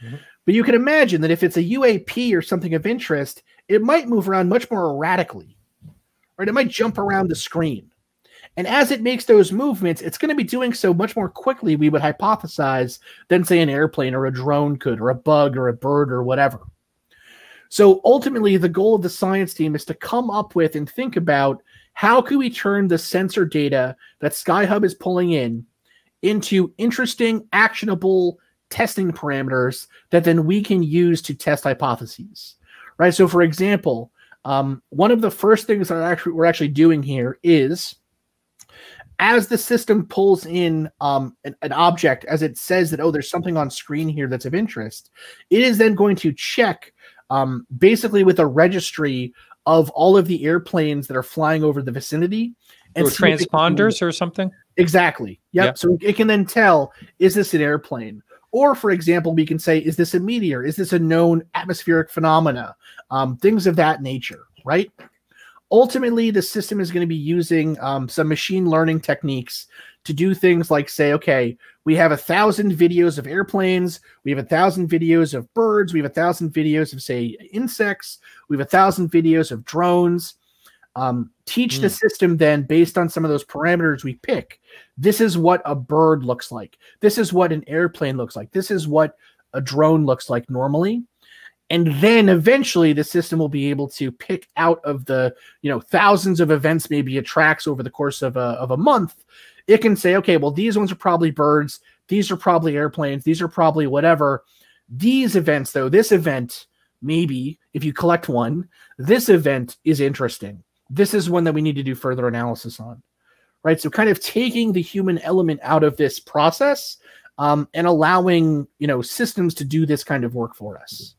S2: Mm-hmm. But you can imagine that if it's a UAP or something of interest, it might move around much more erratically, right? It might jump around the screen. And as it makes those movements, it's going to be doing so much more quickly, we would hypothesize, than, say, an airplane or a drone could, or a bug or a bird or whatever. So ultimately, the goal of the science team is to come up with and think about, how can we turn the sensor data that SkyHub is pulling in into interesting, actionable testing parameters that then we can use to test hypotheses, right? So, for example, one of the first things that we're actually doing here is, as the system pulls in an object, as it says that, oh, there's something on screen here that's of interest, it is then going to check basically with a registry of all of the airplanes that are flying over the vicinity. And
S1: transponders or something?
S2: Exactly. Yep. So it can then tell, is this an airplane? Or, for example, we can say, is this a meteor? Is this a known atmospheric phenomena? Things of that nature, right? Ultimately, the system is going to be using some machine learning techniques to do things like say, okay, we have 1,000 videos of airplanes, we have 1,000 videos of birds, we have 1,000 videos of, say, insects, we have 1,000 videos of drones. teach the system then, based on some of those parameters we pick, this is what a bird looks like. This is what an airplane looks like. This is what a drone looks like normally. And then eventually the system will be able to pick out of the, thousands of events maybe it tracks over the course of a month. It can say, okay, well, these ones are probably birds. These are probably airplanes. These are probably whatever. These events, though, this event, maybe if you collect one, this event is interesting. This is one that we need to do further analysis on, right? So kind of taking the human element out of this process and allowing, systems to do this kind of work for us.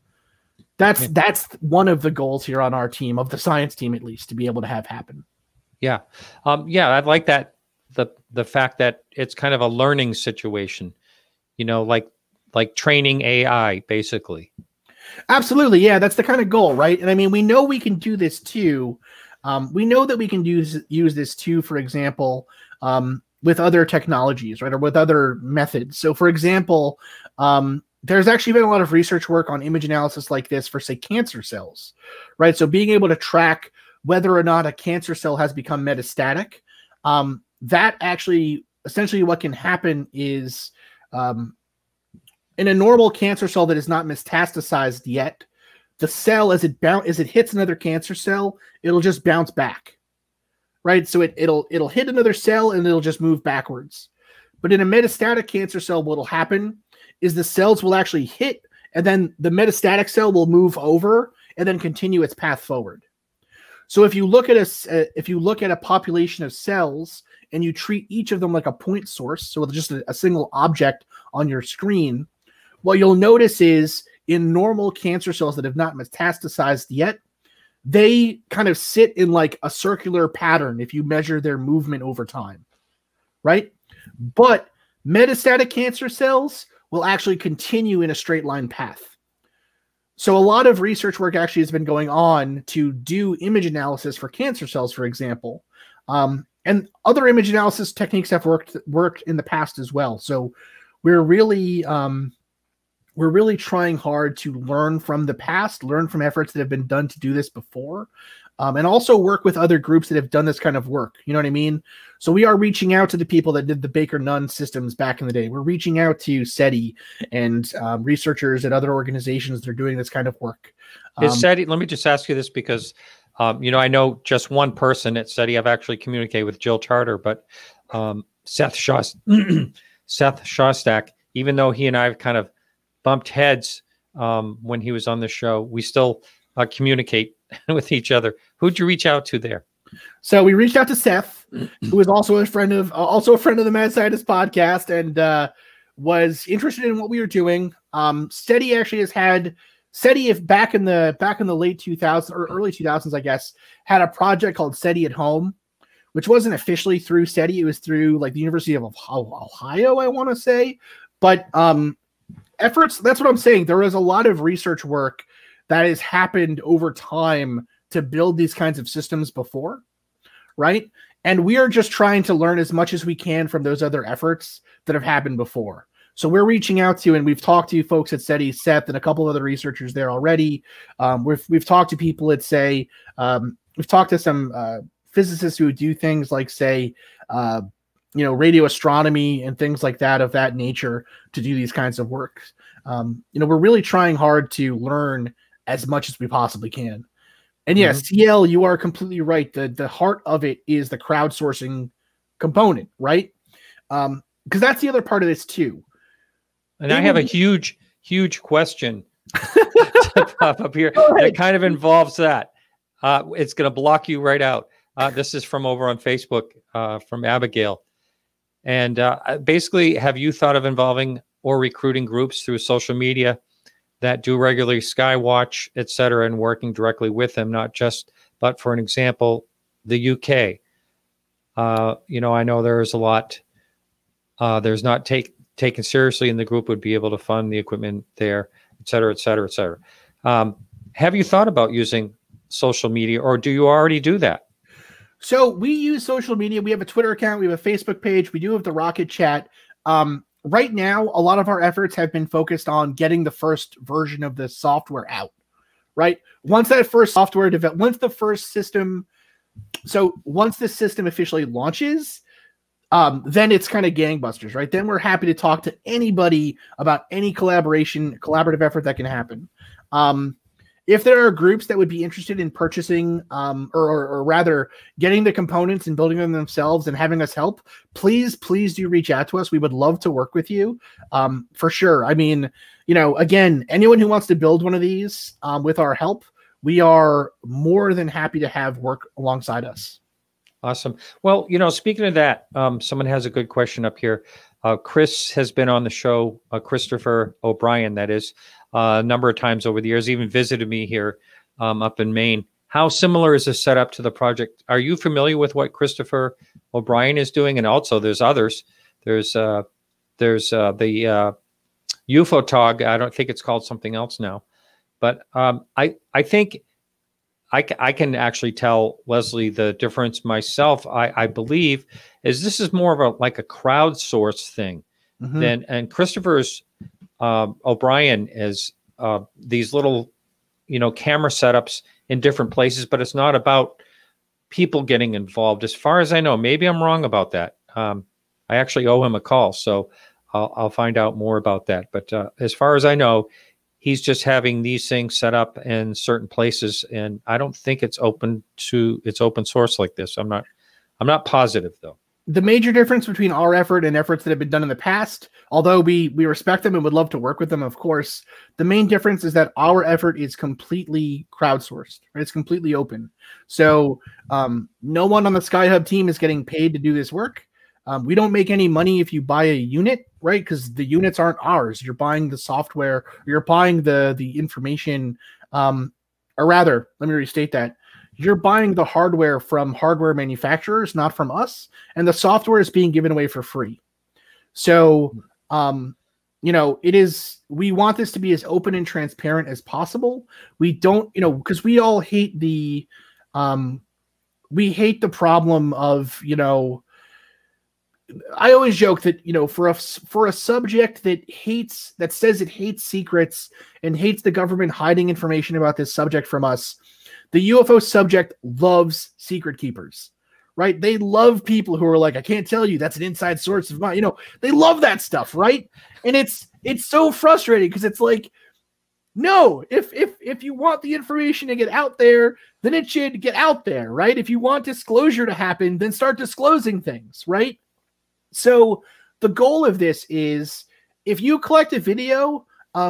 S2: That's one of the goals here on our team, of the science team at least, to be able to have happen.
S1: Yeah. I'd like that. The fact that it's kind of a learning situation, like training AI, basically.
S2: Absolutely. Yeah, that's the kind of goal, right? And I mean, we know we can do this too. We know that we can use this too, for example, with other technologies, right? Or with other methods. So for example, there's actually been a lot of research work on image analysis like this for, say, cancer cells, right? So being able to track whether or not a cancer cell has become metastatic, that actually, essentially what can happen is, in a normal cancer cell that is not metastasized yet, the cell, as it hits another cancer cell, it'll just bounce back, right? So it'll hit another cell and it'll just move backwards. But in a metastatic cancer cell, what'll happen is the cells will actually hit, and then the metastatic cell will move over and then continue its path forward. So if you look at a population of cells and you treat each of them like a point source, so with just a single object on your screen, what you'll notice is in normal cancer cells that have not metastasized yet, they kind of sit in like a circular pattern if you measure their movement over time, right? But metastatic cancer cells will actually continue in a straight line path. So a lot of research work actually has been going on to do image analysis for cancer cells, for example. And other image analysis techniques have worked in the past as well. So we're really trying hard to learn from the past, learn from efforts that have been done to do this before, and also work with other groups that have done this kind of work. You know what I mean? So we are reaching out to the people that did the Baker-Nunn systems back in the day. We're reaching out to SETI and researchers at other organizations that are doing this kind of work.
S1: Is SETI, let me just ask you this because, I know just one person at SETI. I've actually communicated with Jill Charter, but Seth Shostak, even though he and I have kind of bumped heads when he was on the show, we still communicate with each other. Who'd you reach out to there?
S2: So we reached out to Seth, who is also a friend of the Mad Scientist podcast, and was interested in what we were doing. SETI actually has had if back in the late 2000s or early 2000s, I guess, had a project called SETI at Home, which wasn't officially through SETI. It was through like the University of Ohio, I want to say. But efforts, that's what I'm saying. There is a lot of research work that has happened over time to build these kinds of systems before, right? And we are just trying to learn as much as we can from those other efforts that have happened before. So we're reaching out to, and we've talked to folks at SETI, Seth, and a couple of other researchers there already. We've talked to people at, say, we've talked to some physicists who do things like, say, radio astronomy and things like that of that nature to do these kinds of works. We're really trying hard to learn as much as we possibly can. And yes, TL, you are completely right. The heart of it is the crowdsourcing component, right? Because that's the other part of this too.
S1: And I have a huge question to pop up here that kind of involves that. It's going to block you right out. This is from over on Facebook from Abigail. And basically, have you thought of involving or recruiting groups through social media that do regularly Skywatch, et cetera, and working directly with them, but for an example, the UK. I know there's a lot, there's not taken seriously, and the group would be able to fund the equipment there, et cetera, et cetera, et cetera. Have you thought about using social media, or do you already do that?
S2: So we use social media. We have a Twitter account. We have a Facebook page. We do have the Rocket Chat. Right now, a lot of our efforts have been focused on getting the first version of the software out, right? Once that first software once the first system So once this system officially launches, then it's kind of gangbusters, right? Then we're happy to talk to anybody about any collaborative effort that can happen. If there are groups that would be interested in purchasing, or rather getting the components and building them themselves and having us help, please do reach out to us. We would love to work with you, for sure. I mean, again, anyone who wants to build one of these with our help, we are more than happy to have work alongside us.
S1: Awesome. Well, speaking of that, someone has a good question up here. Chris has been on the show, Christopher O'Brien, that is, a number of times over the years, even visited me here up in Maine. How similar is this setup to the project? Are you familiar with what Christopher O'Brien is doing? And also there's others. There's the UFOTOG. I don't think it's called something else now. But I think I can actually tell, Leslie, the difference myself, I believe, is this is more of like a crowdsourced thing. Mm-hmm. And Christopher's O'Brien is these little, camera setups in different places, but it's not about people getting involved. As far as I know, maybe I'm wrong about that. I actually owe him a call, so I'll find out more about that. But as far as I know, he's just having these things set up in certain places, and I don't think it's open source like this. I'm not positive though.
S2: The major difference between our effort and efforts that have been done in the past, although we respect them and would love to work with them, of course, the main difference is that our effort is completely crowdsourced, right? It's completely open. So no one on the SkyHub team is getting paid to do this work. We don't make any money if you buy a unit, right? Because the units aren't ours. You're buying the software, or you're buying the information, or rather, let me restate that. You're buying the hardware from hardware manufacturers, not from us, and the software is being given away for free. So, we want this to be as open and transparent as possible. We don't, because we all hate the problem of, I always joke that, for a subject that says it hates secrets and hates the government hiding information about this subject from us, the UFO subject loves secret keepers, right? They love people who are like, I can't tell you, that's an inside source of mine. They love that stuff, right? And it's so frustrating because it's like, no, if you want the information to get out there, then it should get out there, right? If you want disclosure to happen, then start disclosing things, right? So the goal of this is, if you collect a video,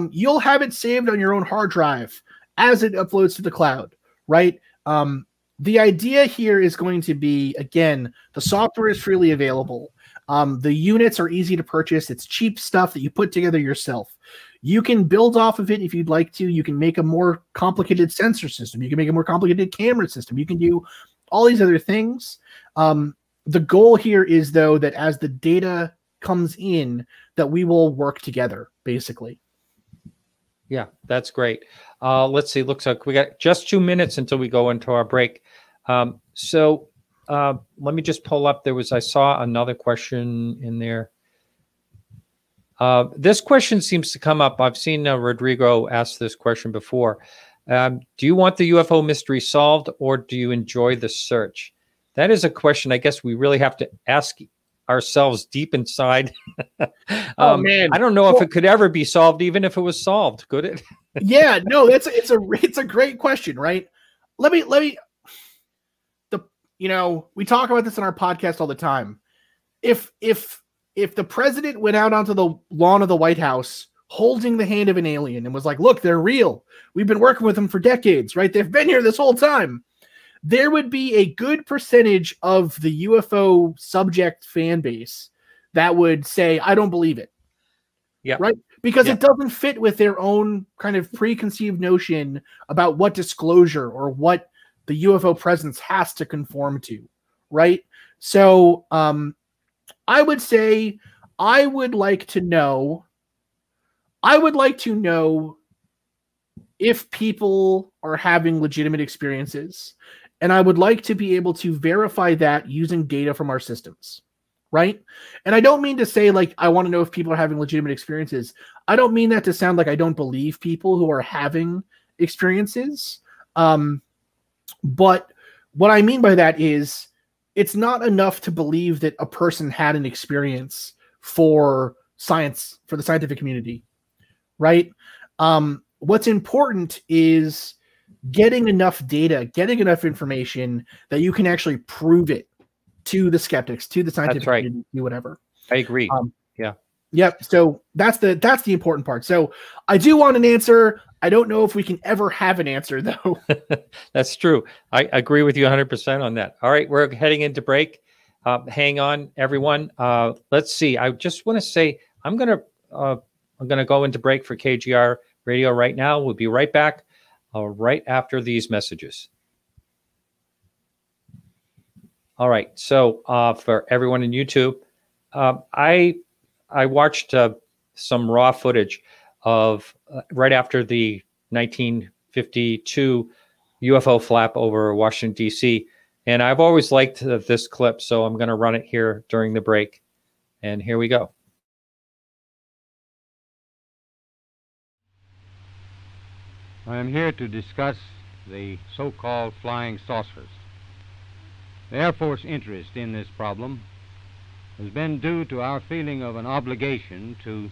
S2: you'll have it saved on your own hard drive as it uploads to the cloud, right? The idea here is going to be, again, the software is freely available. The units are easy to purchase. It's cheap stuff that you put together yourself. You can build off of it if you'd like to. You can make a more complicated sensor system. You can make a more complicated camera system. You can do all these other things. The goal here is, though, that as the data comes in, that we will work together, basically.
S1: Yeah, that's great. Let's see. Looks like we got just 2 minutes until we go into our break. So let me just pull up. I saw another question in there. This question seems to come up. I've seen Rodrigo ask this question before. Do you want the UFO mystery solved, or do you enjoy the search? That is a question I guess we really have to ask ourselves deep inside.
S2: Oh man,
S1: I don't know if it could ever be solved, even if it was solved. Could it?
S2: Yeah, no, it's a great question, right? Let me we talk about this in our podcast all the time. If the president went out onto the lawn of the White House holding the hand of an alien and was like, look, they're real. We've been working with them for decades, right? They've been here this whole time. There would be a good percentage of the UFO subject fan base that would say, I don't believe it.
S1: Yeah.
S2: Right? Because it doesn't fit with their own kind of preconceived notion about what disclosure or what the UFO presence has to conform to. Right? So I would say I would like to know if people are having legitimate experiences. And I would like to be able to verify that using data from our systems, right? And I don't mean to say, like, I want to know if people are having legitimate experiences. I don't mean that to sound like I don't believe people who are having experiences. But what I mean by that is it's not enough to believe that a person had an experience for science, for the scientific community, right? What's important is getting enough data, getting enough information that you can actually prove it to the skeptics, to the scientific community, whatever.
S1: I agree. Yeah.
S2: Yep. So that's the important part. So I do want an answer. I don't know if we can ever have an answer, though.
S1: That's true. I agree with you 100% on that. All right, we're heading into break. Hang on, everyone. Let's see. I just want to say I'm gonna go into break for KGR Radio right now. We'll be right back right after these messages. All right. So for everyone in YouTube, I watched some raw footage of right after the 1952 UFO flap over Washington, D.C. And I've always liked this clip, so I'm going to run it here during the break. And here we go.
S3: I am here to discuss the so-called flying saucers. The Air Force interest in this problem has been due to our feeling of an obligation to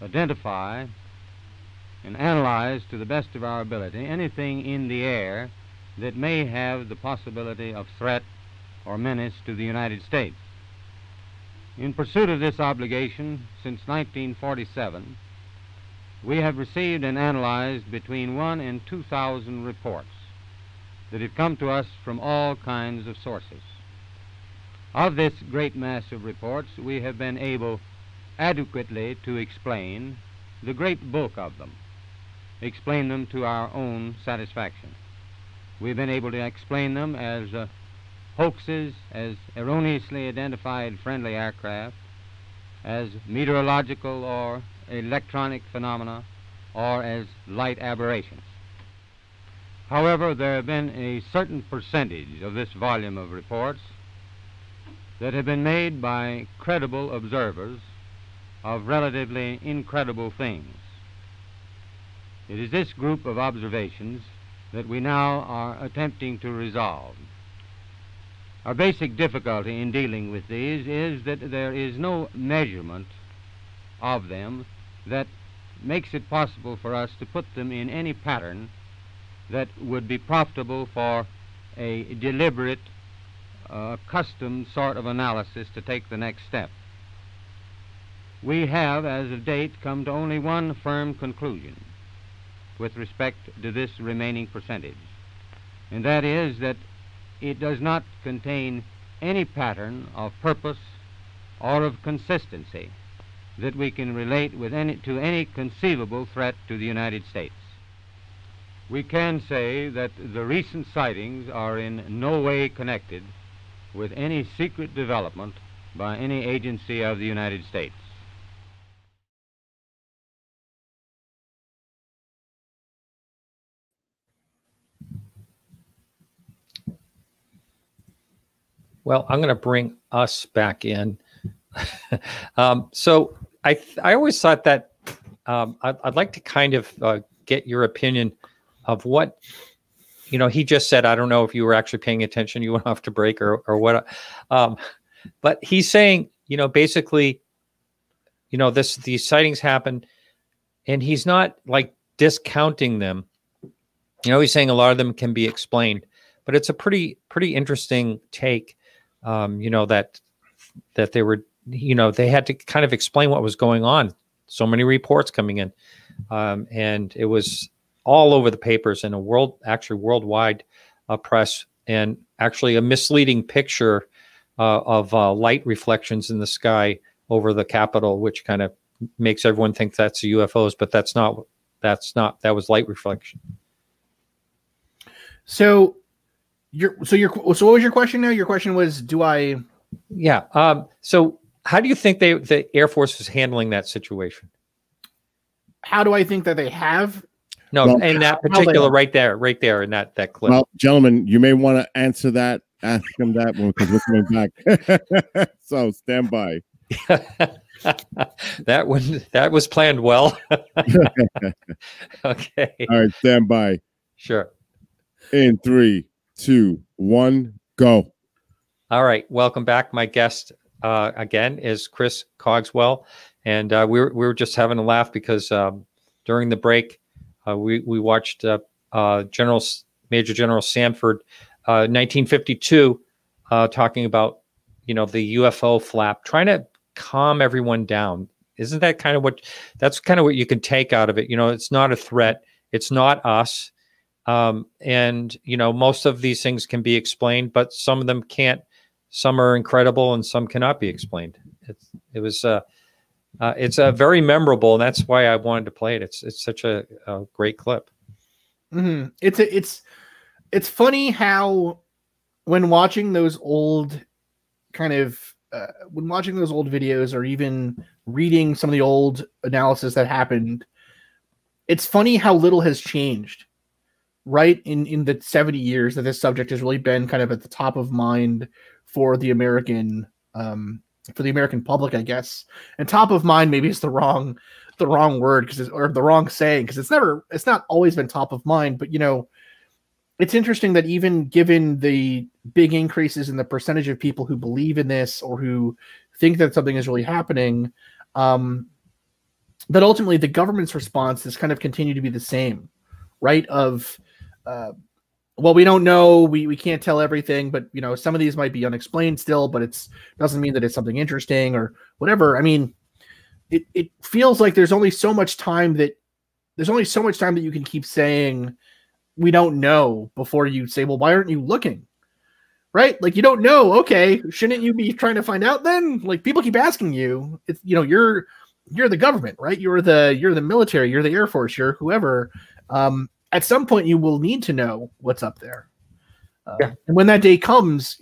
S3: identify and analyze to the best of our ability anything in the air that may have the possibility of threat or menace to the United States. In pursuit of this obligation, since 1947, we have received and analyzed between 1,000 and 2,000 reports that have come to us from all kinds of sources. Of this great mass of reports, we have been able adequately to explain the great bulk of them, explain them to our own satisfaction. We've been able to explain them as hoaxes, as erroneously identified friendly aircraft, as meteorological or electronic phenomena, or as light aberrations. However, there have been a certain percentage of this volume of reports that have been made by credible observers of relatively incredible things. It is this group of observations that we now are attempting to resolve. Our basic difficulty in dealing with these is that there is no measurement of them that makes it possible for us to put them in any pattern that would be profitable for a deliberate, custom sort of analysis to take the next step. We have, as of date, come to only one firm conclusion with respect to this remaining percentage, and that is that it does not contain any pattern of purpose or of consistency that we can relate with to any conceivable threat to the United States. We can say that the recent sightings are in no way connected with any secret development by any agency of the United States.
S1: Well, I'm going to bring us back in. So I always thought that I'd like to kind of get your opinion of what, he just said. I don't know if you were actually paying attention. You went off to break or what. But he's saying, basically, these sightings happen, and he's not like discounting them. He's saying a lot of them can be explained, but it's a pretty interesting take. That they were, they had to kind of explain what was going on. So many reports coming in, and it was all over the papers and worldwide press, and actually a misleading picture of light reflections in the sky over the Capitol, which kind of makes everyone think that's the UFOs, but that was light reflection.
S2: So what was your question now? Your question was,
S1: Yeah. So how do you think the Air Force is handling that situation?
S2: How do I think that they have?
S1: No, well, in that particular, right there in that clip.
S4: Well, gentlemen, you may want to answer that. Ask him that one because we're coming back. So stand by.
S1: That was planned well. Okay.
S4: All right, stand by.
S1: Sure.
S4: In 3, 2, 1, go.
S1: All right, welcome back. My guest again is Chris Cogswell, and we were just having a laugh because during the break we watched Major General Sanford, 1952, talking about the UFO flap, trying to calm everyone down. Isn't that kind of what you can take out of it? It's not a threat. It's not us. And most of these things can be explained, but some of them can't. Some are incredible and some cannot be explained. It's very memorable, and that's why I wanted to play it. It's such a great clip.
S2: Mm-hmm. It's funny how when watching those old videos, or even reading some of the old analysis that happened, it's funny how little has changed, right? In the 70 years that this subject has really been kind of at the top of mind for the American public, I guess. And top of mind maybe is the wrong word, or the wrong saying, because it's not always been top of mind. But it's interesting that even given the big increases in the percentage of people who believe in this or who think that something is really happening, that ultimately the government's response has kind of continued to be the same, right? Well, we don't know, we can't tell everything, but some of these might be unexplained still, but it doesn't mean that it's something interesting or whatever. I mean, it feels like there's only so much time that you can keep saying we don't know before you say, well, why aren't you looking? Right? Like, you don't know. Okay, shouldn't you be trying to find out then? Like, people keep asking you. It's you're the government, right? You're the military, you're the Air Force, you're whoever. At some point you will need to know what's up there. And when that day comes,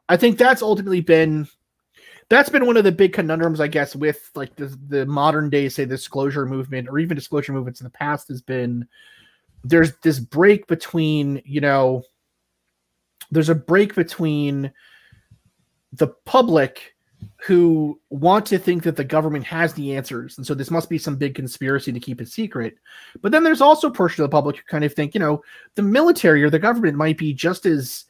S2: I think that's ultimately been one of the big conundrums, I guess, with like the modern day, say, disclosure movement, or even disclosure movements in the past, has been there's this break between, there's a break between the public who want to think that the government has the answers, and so this must be some big conspiracy to keep it secret. But then there's also a portion of the public who kind of think, the military or the government might be just as,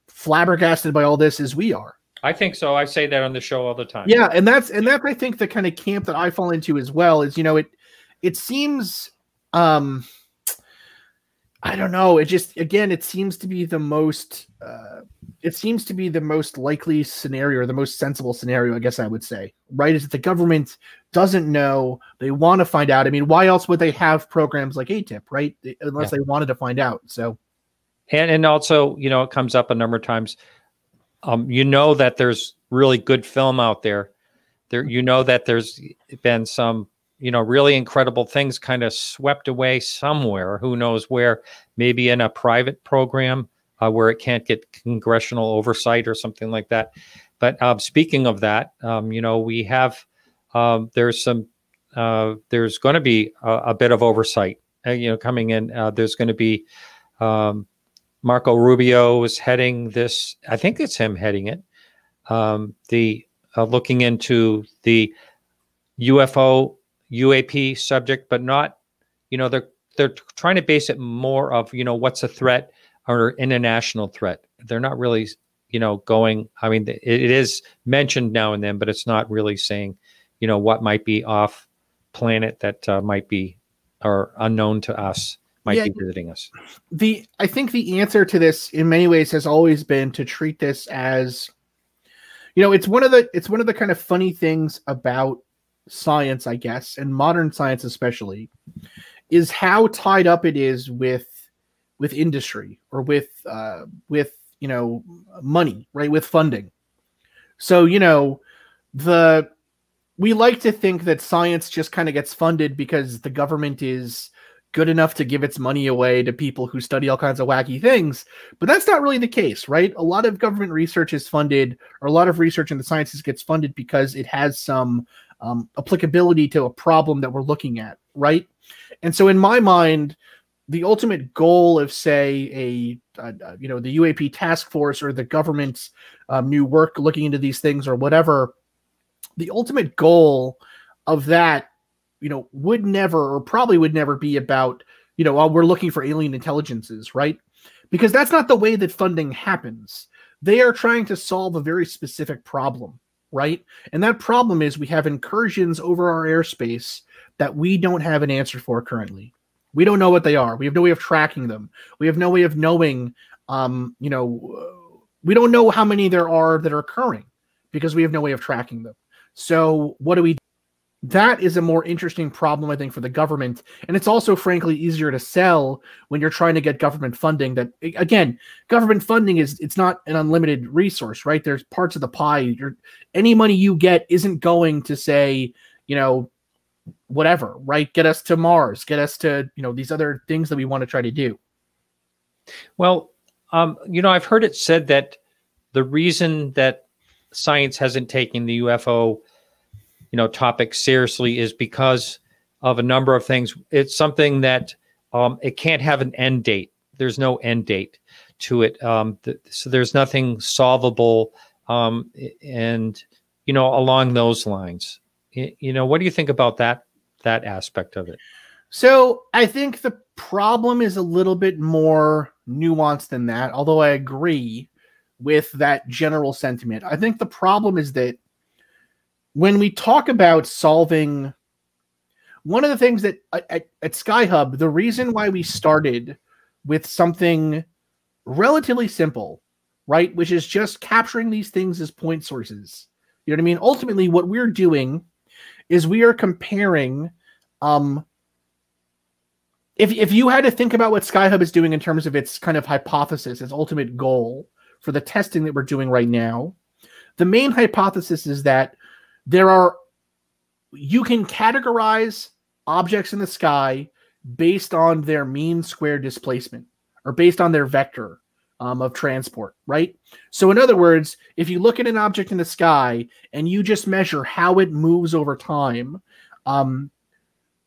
S2: flabbergasted by all this as we are.
S1: I think so. I say that on the show all the time.
S2: Yeah, and that's I think the kind of camp that I fall into as well is, it seems, I don't know. It seems to be the most. It seems to be the most likely scenario, or the most sensible scenario, I guess I would say. Right? Is that the government doesn't know, they want to find out. I mean, why else would they have programs like ATIP, right? Unless they wanted to find out. So,
S1: and also, it comes up a number of times. That there's really good film out there. That there's been some, really incredible things kind of swept away somewhere. Who knows where? Maybe in a private program where it can't get congressional oversight or something like that. But speaking of that, we have there's going to be a bit of oversight. Coming in. There's going to be Marco Rubio is heading this. I think it's him heading it. Looking into the UAP subject, but not, they're trying to base it more of, what's a threat or international threat. They're not really, going, I mean, it is mentioned now and then, but it's not really saying, what might be off planet that might be, or unknown to us, might be visiting us.
S2: I think the answer to this in many ways has always been to treat this as, it's one of the kind of funny things about science, I guess, and modern science especially, is how tied up it is with industry, or with money, right? With funding. So, we like to think that science just kind of gets funded because the government is good enough to give its money away to people who study all kinds of wacky things. But that's not really the case, right? A lot of government research is funded, or a lot of research in the sciences gets funded because it has some applicability to a problem that we're looking at, right? And so in my mind, the ultimate goal of, say, the UAP task force, or the government's new work looking into these things, or whatever, the ultimate goal of that, would never, or probably would never, be about, we're looking for alien intelligences, right? because that's not the way that funding happens. They are trying to solve a very specific problem, right? And that problem is we have incursions over our airspace that we don't have an answer for currently. We don't know what they are. We have no way of tracking them. We have no way of knowing, we don't know how many there are that are occurring because we have no way of tracking them. So what do we do? That is a more interesting problem, I think, for the government. And it's also, frankly, easier to sell when you're trying to get government funding. That, again, government funding it's not an unlimited resource, right? There's parts of the pie. Any money you get isn't going to say, whatever, right? Get us to Mars, get us to, these other things that we want to try to do.
S1: Well, I've heard it said that the reason that science hasn't taken the UFO topic seriously is because of a number of things. It's something that it can't have an end date. There's no end date to it. So there's nothing solvable. And, along those lines, what do you think about that aspect of it?
S2: So I think the problem is a little bit more nuanced than that, although I agree with that general sentiment. I think the problem is that when we talk about solving, one of the things that at SkyHub, the reason why we started with something relatively simple, right, which is just capturing these things as point sources. You know what I mean? Ultimately, what we're doing is we are comparing, if you had to think about what SkyHub is doing in terms of its kind of hypothesis, its ultimate goal for the testing that we're doing right now, the main hypothesis is that you can categorize objects in the sky based on their mean square displacement or based on their vector of transport, right? So in other words, if you look at an object in the sky and you just measure how it moves over time,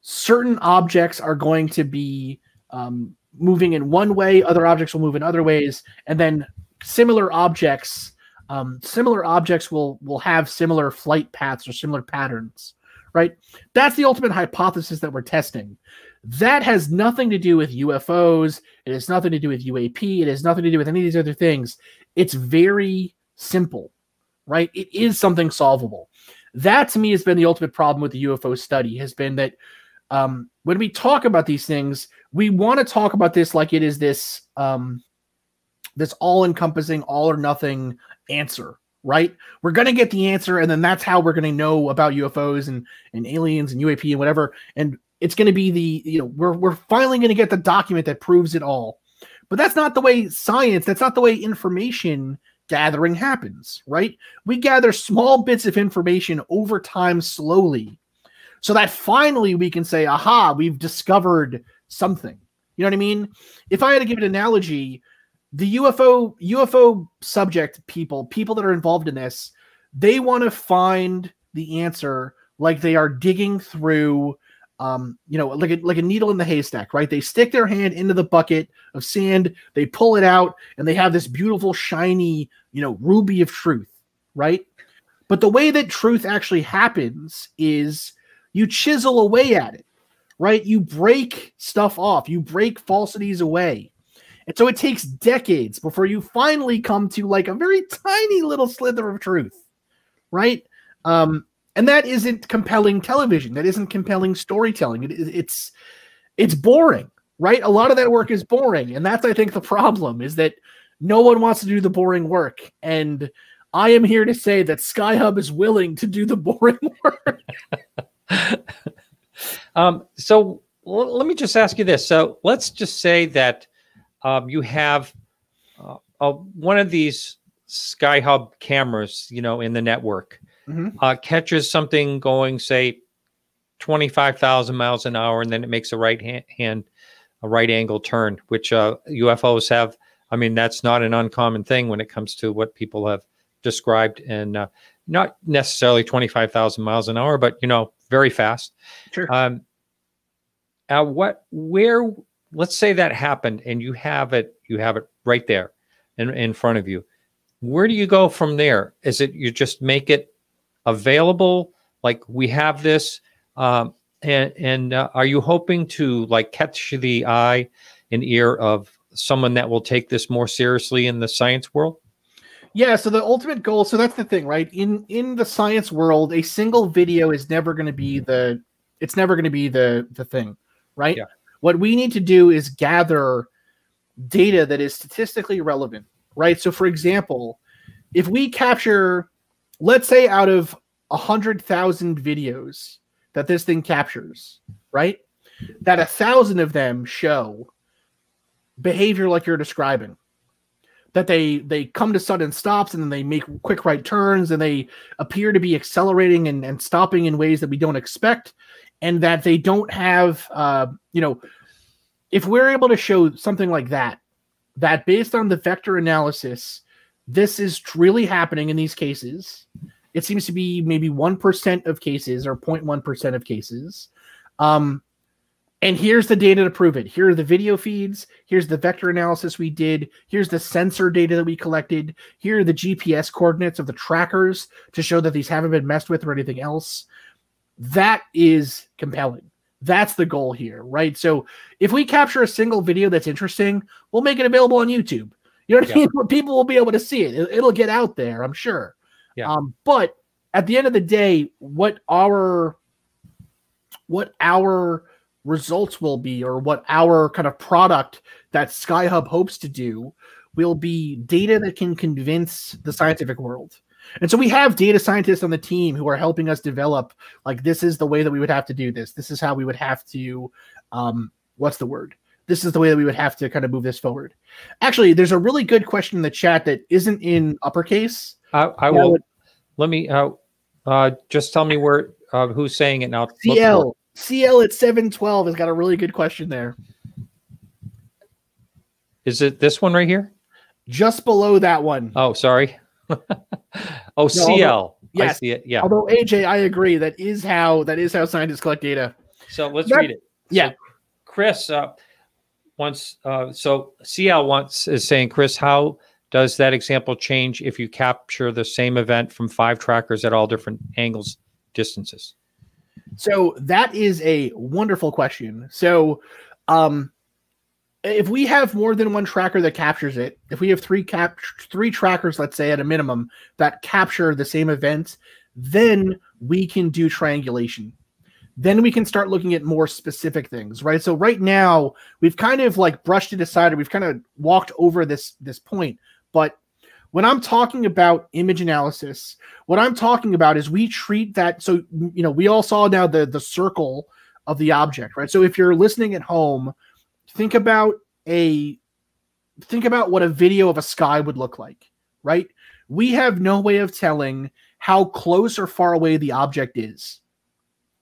S2: certain objects are going to be moving in one way, other objects will move in other ways, and then similar objects will have similar flight paths or similar patterns, right? That's the ultimate hypothesis that we're testing. That has nothing to do with UFOs. It has nothing to do with UAP. It has nothing to do with any of these other things. It's very simple, right? It is something solvable. That, to me, has been the ultimate problem with the UFO study, has been that when we talk about these things, we want to talk about this like it is this all-encompassing, all or nothing answer, right? We're going to get the answer, and then that's how we're going to know about UFOs and aliens and UAP and whatever. And it's going to be we're finally going to get the document that proves it all. But that's not the way science, that's not the way information gathering happens, right? We gather small bits of information over time slowly so that finally we can say, aha, we've discovered something. You know what I mean? If I had to give an analogy, the UFO subject people that are involved in this, they want to find the answer like they are digging through, like a needle in the haystack, right? They stick their hand into the bucket of sand, they pull it out, and they have this beautiful, shiny, ruby of truth, right? But the way that truth actually happens is you chisel away at it, right? You break stuff off, you break falsities away. And so it takes decades before you finally come to like a very tiny little slither of truth, right? And that isn't compelling television. That isn't compelling storytelling. It's boring, right? A lot of that work is boring. And that's, I think, the problem, is that no one wants to do the boring work. And I am here to say that SkyHub is willing to do the boring work.
S1: So let me just ask you this. So let's just say that you have one of these SkyHub cameras, in the network, catches something going, say, 25,000 miles an hour, and then it makes a right angle turn, which UFOs have. I mean, that's not an uncommon thing when it comes to what people have described, and not necessarily 25,000 miles an hour, but very fast.
S2: Sure.
S1: Let's say that happened, and you have it right there in front of you. Where do you go from there? Is it you just make it available? Like, we have this, and are you hoping to like catch the eye and ear of someone that will take this more seriously in the science world?
S2: Yeah, so the ultimate goal, so that's the thing, right? In the science world, a single video is never going to be the thing, right?
S1: Yeah.
S2: What we need to do is gather data that is statistically relevant, right? So for example, if we capture, let's say out of 100,000 videos that this thing captures, right? That 1,000 of them show behavior like you're describing. That they come to sudden stops and then they make quick right turns and they appear to be accelerating and stopping in ways that we don't expect, and that they don't have, if we're able to show something like that based on the vector analysis, this is really happening in these cases. It seems to be maybe 1% of cases or 0.1% of cases. And here's the data to prove it. Here are the video feeds. Here's the vector analysis we did. Here's the sensor data that we collected. Here are the GPS coordinates of the trackers to show that these haven't been messed with or anything else. That is compelling. That's the goal here, right? So if we capture a single video that's interesting, we'll make it available on YouTube. You know what I mean? People will be able to see it. It'll get out there, I'm sure.
S1: Yeah.
S2: But at the end of the day, what our results will be, or what our kind of product that SkyHub hopes to do, will be data that can convince the scientific world. And so we have data scientists on the team who are helping us develop, like, this is the way that we would have to do this. This is how we would have to, this is the way that we would have to kind of move this forward. Actually, there's a really good question in the chat that isn't in uppercase.
S1: I will, let me, just tell me where, who's saying it now.
S2: CL at 712 has got a really good question there.
S1: Is it this one right here?
S2: Just below that one.
S1: Oh, sorry. Oh, no, CL. Yes. I see it. Yeah.
S2: Although AJ, I agree. That is how scientists collect data.
S1: So let's read it.
S2: Yeah.
S1: So Chris so CL is saying, Chris, how does that example change if you capture the same event from 5 trackers at all different angles, distances?
S2: So that is a wonderful question. So if we have more than one tracker that captures it, if we have three trackers, let's say at a minimum, that capture the same event, then we can do triangulation. Then we can start looking at more specific things, right? So right now we've kind of like brushed it aside, or we've kind of walked over this point. But when I'm talking about image analysis, what I'm talking about is we treat that. So, you know, we all saw now the circle of the object, right? So if you're listening at home, think about what a video of a sky would look like, right? We have no way of telling how close or far away the object is,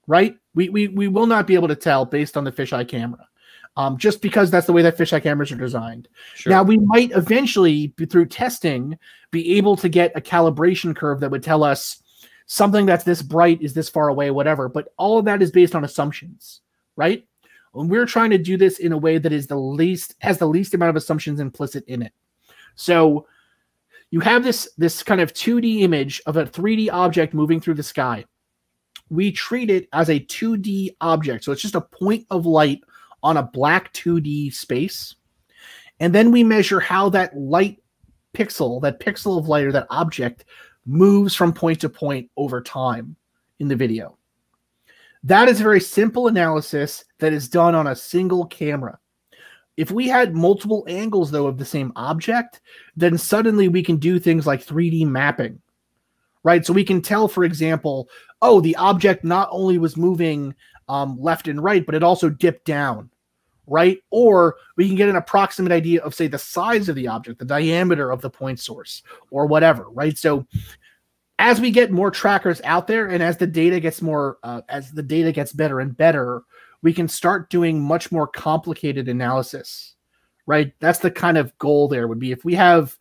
S2: right? We will not be able to tell based on the fisheye camera. Just because that's the way that fisheye cameras are designed. Sure. Now, we might eventually, through testing, be able to get a calibration curve that would tell us something that's this bright is this far away, whatever. But all of that is based on assumptions, right? And we're trying to do this in a way that is has the least amount of assumptions implicit in it. So you have this kind of 2D image of a 3D object moving through the sky. We treat it as a 2D object. So it's just a point of light on a black 2D space. And then we measure how that pixel of light, or that object, moves from point to point over time in the video. That is a very simple analysis that is done on a single camera. If we had multiple angles, though, of the same object, then suddenly we can do things like 3D mapping, right? So we can tell, for example, oh, the object not only was moving left and right, but it also dipped down, right? Or we can get an approximate idea of, say, the size of the object, the diameter of the point source, or whatever, right? So as we get more trackers out there, and as the data gets better and better, we can start doing much more complicated analysis, right? That's the kind of goal there would be. If we have,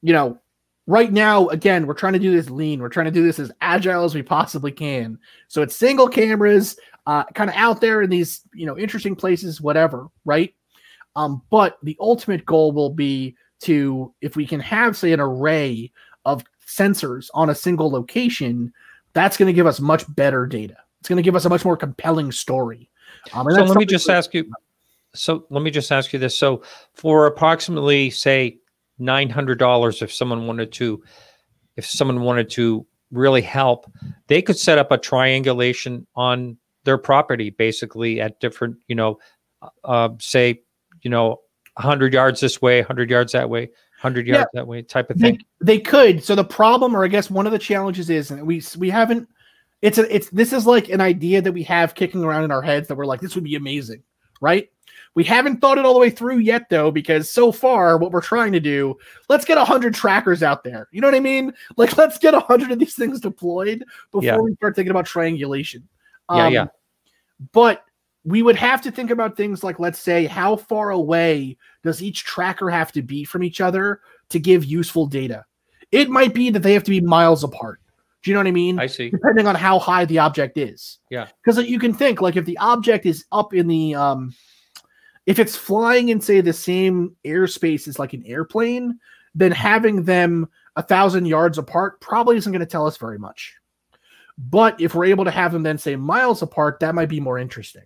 S2: you know, right now, again, we're trying to do this lean. We're trying to do this as agile as we possibly can. So it's single cameras, kind of out there in these, you know, interesting places, whatever, right? But the ultimate goal will be to, if we can have, say, an array of sensors on a single location, that's going to give us much better data. It's going to give us a much more compelling story.
S1: So let me just ask you, So let me just ask you this. So for approximately, say, $900, if someone wanted to really help, they could set up a triangulation on their property, basically at different, say, 100 yards this way, 100 yards that way, 100 yards that way, type of thing.
S2: They could. So the problem, or I guess one of the challenges is, and we haven't. This is like an idea that we have kicking around in our heads that we're like, this would be amazing, right? We haven't thought it all the way through yet, though, because so far what we're trying to do, let's get 100 trackers out there. You know what I mean? Like, let's get 100 of these things deployed before we start thinking about triangulation. But we would have to think about things like, let's say, how far away does each tracker have to be from each other to give useful data? It might be that they have to be miles apart. Do you know what I mean?
S1: I see.
S2: Depending on how high the object is.
S1: Yeah.
S2: Because you can think, like, if the object is up in the if it's flying in, say, the same airspace as like an airplane, then having them 1,000 yards apart probably isn't going to tell us very much. But if we're able to have them then, say, miles apart, that might be more interesting,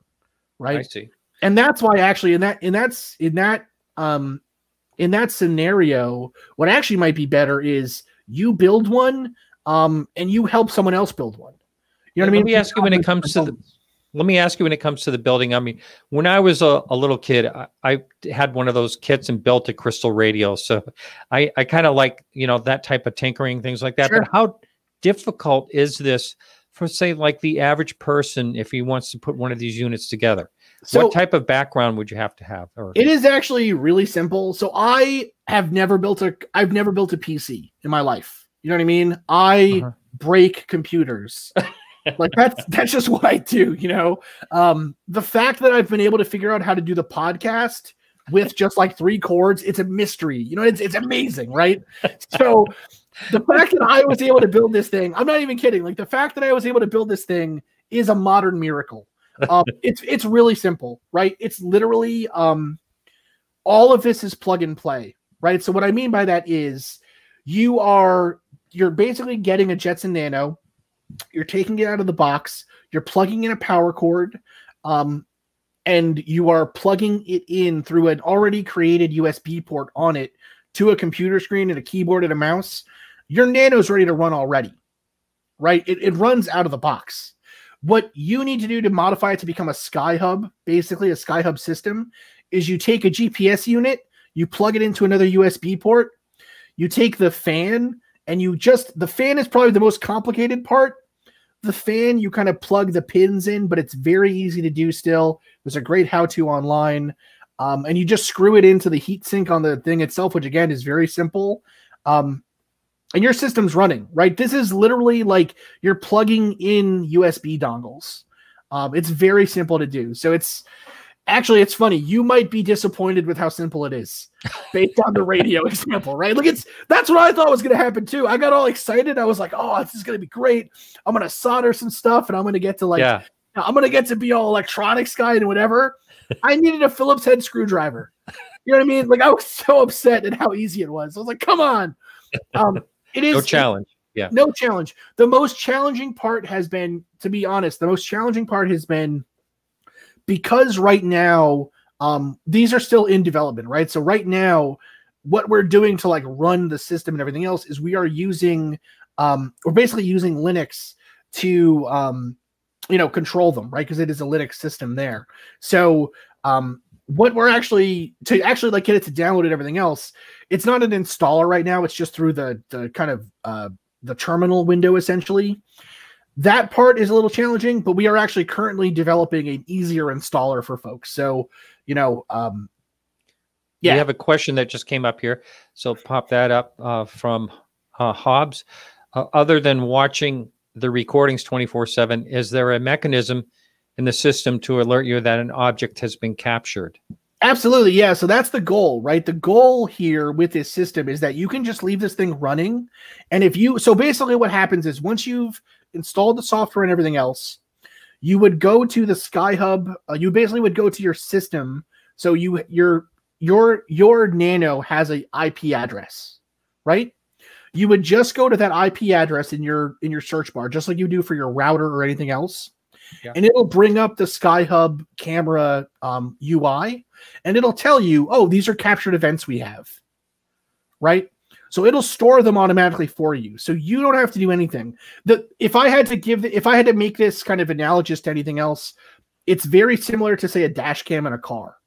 S2: right?
S1: I see.
S2: And that's why actually in that scenario, what actually might be better is you build one, and you help someone else build one. You know what I mean?
S1: Let me ask you when it comes to the building. I mean, when I was a little kid, I had one of those kits and built a crystal radio. So I kind of like, that type of tinkering, things like that. Sure. But how difficult is this for, say, like the average person if he wants to put one of these units together? So, what type of background would you have to have?
S2: It is actually really simple. So I've never built a PC in my life. You know what I mean? I break computers. Like that's just what I do, the fact that I've been able to figure out how to do the podcast with just like 3 chords, it's a mystery, it's amazing. Right. So the fact that I was able to build this thing, I'm not even kidding. Like the fact that I was able to build this thing is a modern miracle. It's really simple, right? It's literally, all of this is plug and play, right? So what I mean by that is you're basically getting a Jetson Nano. You're taking it out of the box, you're plugging in a power cord, and you are plugging it in through an already created USB port on it to a computer screen and a keyboard and a mouse. Your Nano's ready to run already, right? It runs out of the box. What you need to do to modify it to become a SkyHub, basically a SkyHub system, is you take a GPS unit, you plug it into another USB port, you take the fan, and the fan is probably the most complicated part. The fan, you kind of plug the pins in, but it's very easy to do still. There's a great how-to online. And you just screw it into the heatsink on the thing itself, which again is very simple. And your system's running, right? This is literally like you're plugging in USB dongles. It's very simple to do. So it's funny. You might be disappointed with how simple it is based on the radio example, right? Like that's what I thought was going to happen too. I got all excited. I was like, oh, this is going to be great. I'm going to solder some stuff and I'm going to get to I'm going to get to be all electronics guy and whatever. I needed a Phillips head screwdriver. You know what I mean? Like I was so upset at how easy it was. I was like, come on. It is
S1: no challenge. Yeah.
S2: No challenge. The most challenging part has been, to be honest, because right now, these are still in development, right? So right now, what we're doing to like run the system and everything else is we are using, we're basically using Linux to, control them, right? Because it is a Linux system there. So what we're actually like get it to download and everything else, it's not an installer right now. It's just through the kind of the terminal window essentially. That part is a little challenging, but we are actually currently developing an easier installer for folks. So, we
S1: have a question that just came up here. So pop that up from Hobbs. Other than watching the recordings 24/7, is there a mechanism in the system to alert you that an object has been captured?
S2: Absolutely. Yeah. So that's the goal, right? The goal here with this system is that you can just leave this thing running. And so basically what happens is once you've installed the software and everything else, you would go to the SkyHub. You basically would go to your system. So your Nano has an IP address, right? You would just go to that IP address in your search bar, just like you do for your router or anything else.
S1: Yeah.
S2: and it'll bring up the SkyHub camera UI, and it'll tell you, oh, these are captured events we have, right? So it'll store them automatically for you, so you don't have to do anything. If I had to make this kind of analogous to anything else, it's very similar to, say, a dash cam in a car,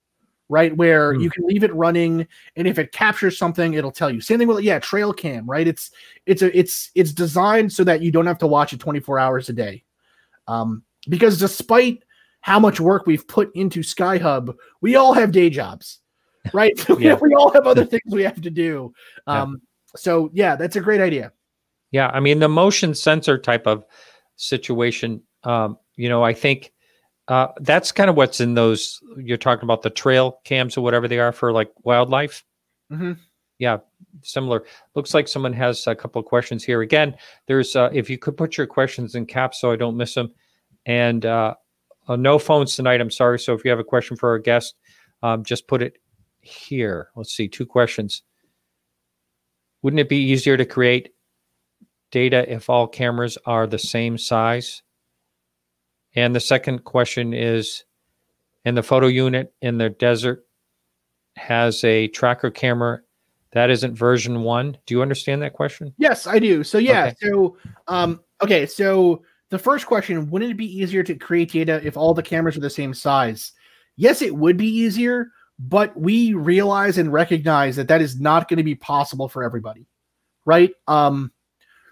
S2: right? Where you can leave it running, and if it captures something, it'll tell you. Same thing with trail cam, right? It's designed so that you don't have to watch it 24 hours a day, because despite how much work we've put into SkyHub, we all have day jobs, right? We all have other things we have to do. So yeah, that's a great idea.
S1: Yeah, I mean, the motion sensor type of situation, I think that's kind of what's in those, you're talking about the trail cams or whatever they are for like wildlife. Yeah, similar. Looks like someone has a couple of questions here. Again, there's if you could put your questions in caps so I don't miss them. And no phones tonight, I'm sorry. So if you have a question for our guest, just put it here. Let's see, 2 questions. Wouldn't it be easier to create data if all cameras are the same size? And the second question is, and the photo unit in the desert has a tracker camera that isn't version 1. Do you understand that question?
S2: Yes, I do. So yeah,
S1: Okay.
S2: So the first question, wouldn't it be easier to create data if all the cameras are the same size? Yes, it would be easier, but we realize and recognize that is not going to be possible for everybody, right?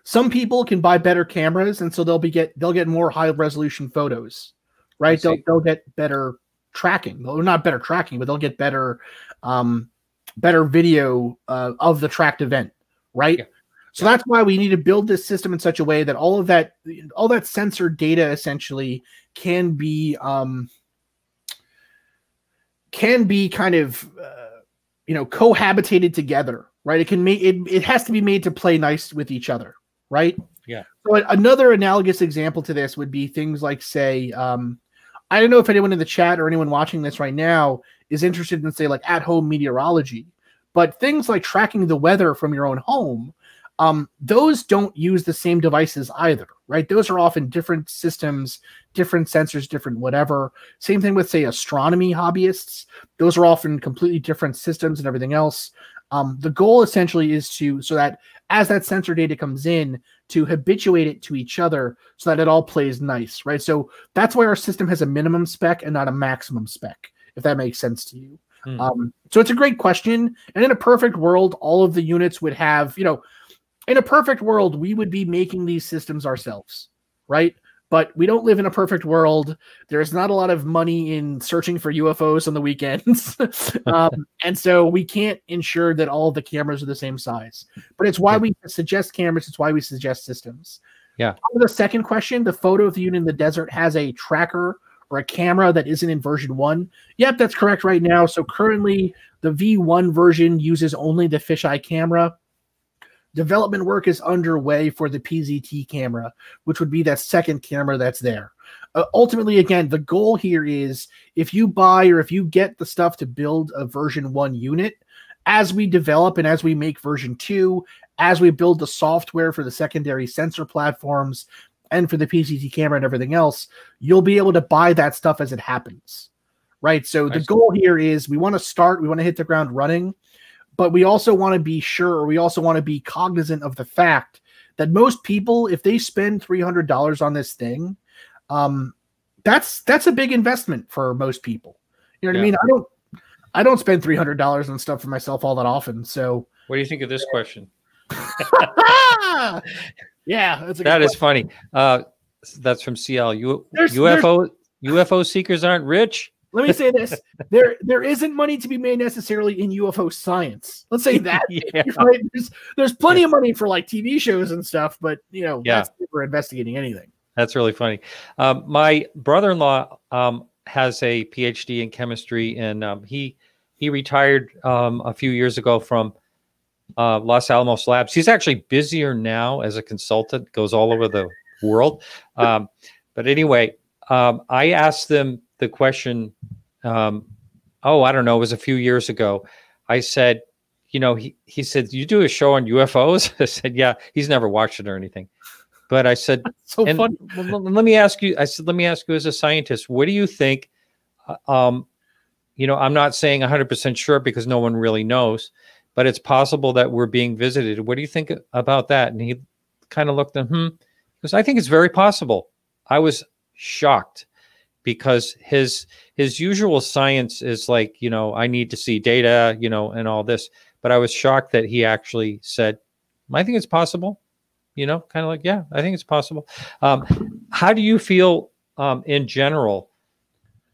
S2: Some people can buy better cameras, and so they'll get more high resolution photos, right? They'll get better tracking. Well, not better tracking, but they'll get better video of the tracked event, right? Yeah. So that's why we need to build this system in such a way that all that sensor data essentially can be kind of cohabitated together, right? It has to be made to play nice with each other, right?
S1: Yeah.
S2: So another analogous example to this would be things like, say, I don't know if anyone in the chat or anyone watching this right now is interested in, say, like at-home meteorology, but things like tracking the weather from your own home, those don't use the same devices either, right? Those are often different systems, different sensors, different whatever. Same thing with, say, astronomy hobbyists. Those are often completely different systems and everything else. The goal essentially is so that as that sensor data comes in, to habituate it to each other so that it all plays nice, right? So that's why our system has a minimum spec and not a maximum spec, if that makes sense to you. So it's a great question. And in a perfect world, all of the units would have, in a perfect world, we would be making these systems ourselves, right? But we don't live in a perfect world. There's not a lot of money in searching for UFOs on the weekends. And so we can't ensure that all of the cameras are the same size. But it's why we suggest cameras. It's why we suggest systems.
S1: Yeah.
S2: The second question, the photo of the unit in the desert has a tracker or a camera that isn't in version 1. Yep, that's correct right now. So currently, the V1 version uses only the fisheye camera. Development work is underway for the PZT camera, which would be that second camera that's there. Ultimately, again, the goal here is if you buy or if you get the stuff to build a version 1 unit, as we develop and as we make version 2, as we build the software for the secondary sensor platforms and for the PZT camera and everything else, you'll be able to buy that stuff as it happens, right? So the goal here is we want to hit the ground running. But we also want to be sure, or we also want to be cognizant of the fact that most people, if they spend $300 on this thing, that's a big investment for most people. You know what I mean? I don't spend $300 on stuff for myself all that often. So,
S1: what do you think of this question?
S2: Yeah,
S1: that is funny. That's from CL. UFO seekers aren't rich.
S2: Let me say this: there isn't money to be made necessarily in UFO science. Let's say that. Right? There's plenty of money for like TV shows and stuff, but that's for investigating anything.
S1: That's really funny. My brother-in-law has a Ph.D. in chemistry, and he retired a few years ago from Los Alamos Labs. He's actually busier now as a consultant, goes all over the world. But anyway, I asked them the question, I don't know, it was a few years ago. I said, he said, you do a show on UFOs? I said, yeah, he's never watched it or anything. but I said,
S2: so funny.
S1: Let me ask you. I said, let me ask you as a scientist, what do you think? I'm not saying 100% sure because no one really knows, but it's possible that we're being visited. What do you think about that? And he kind of looked at because I think it's very possible. I was shocked because his usual science is like, I need to see data, and all this. But I was shocked that he actually said, I think it's possible, kind of like, yeah, I think it's possible. How do you feel in general?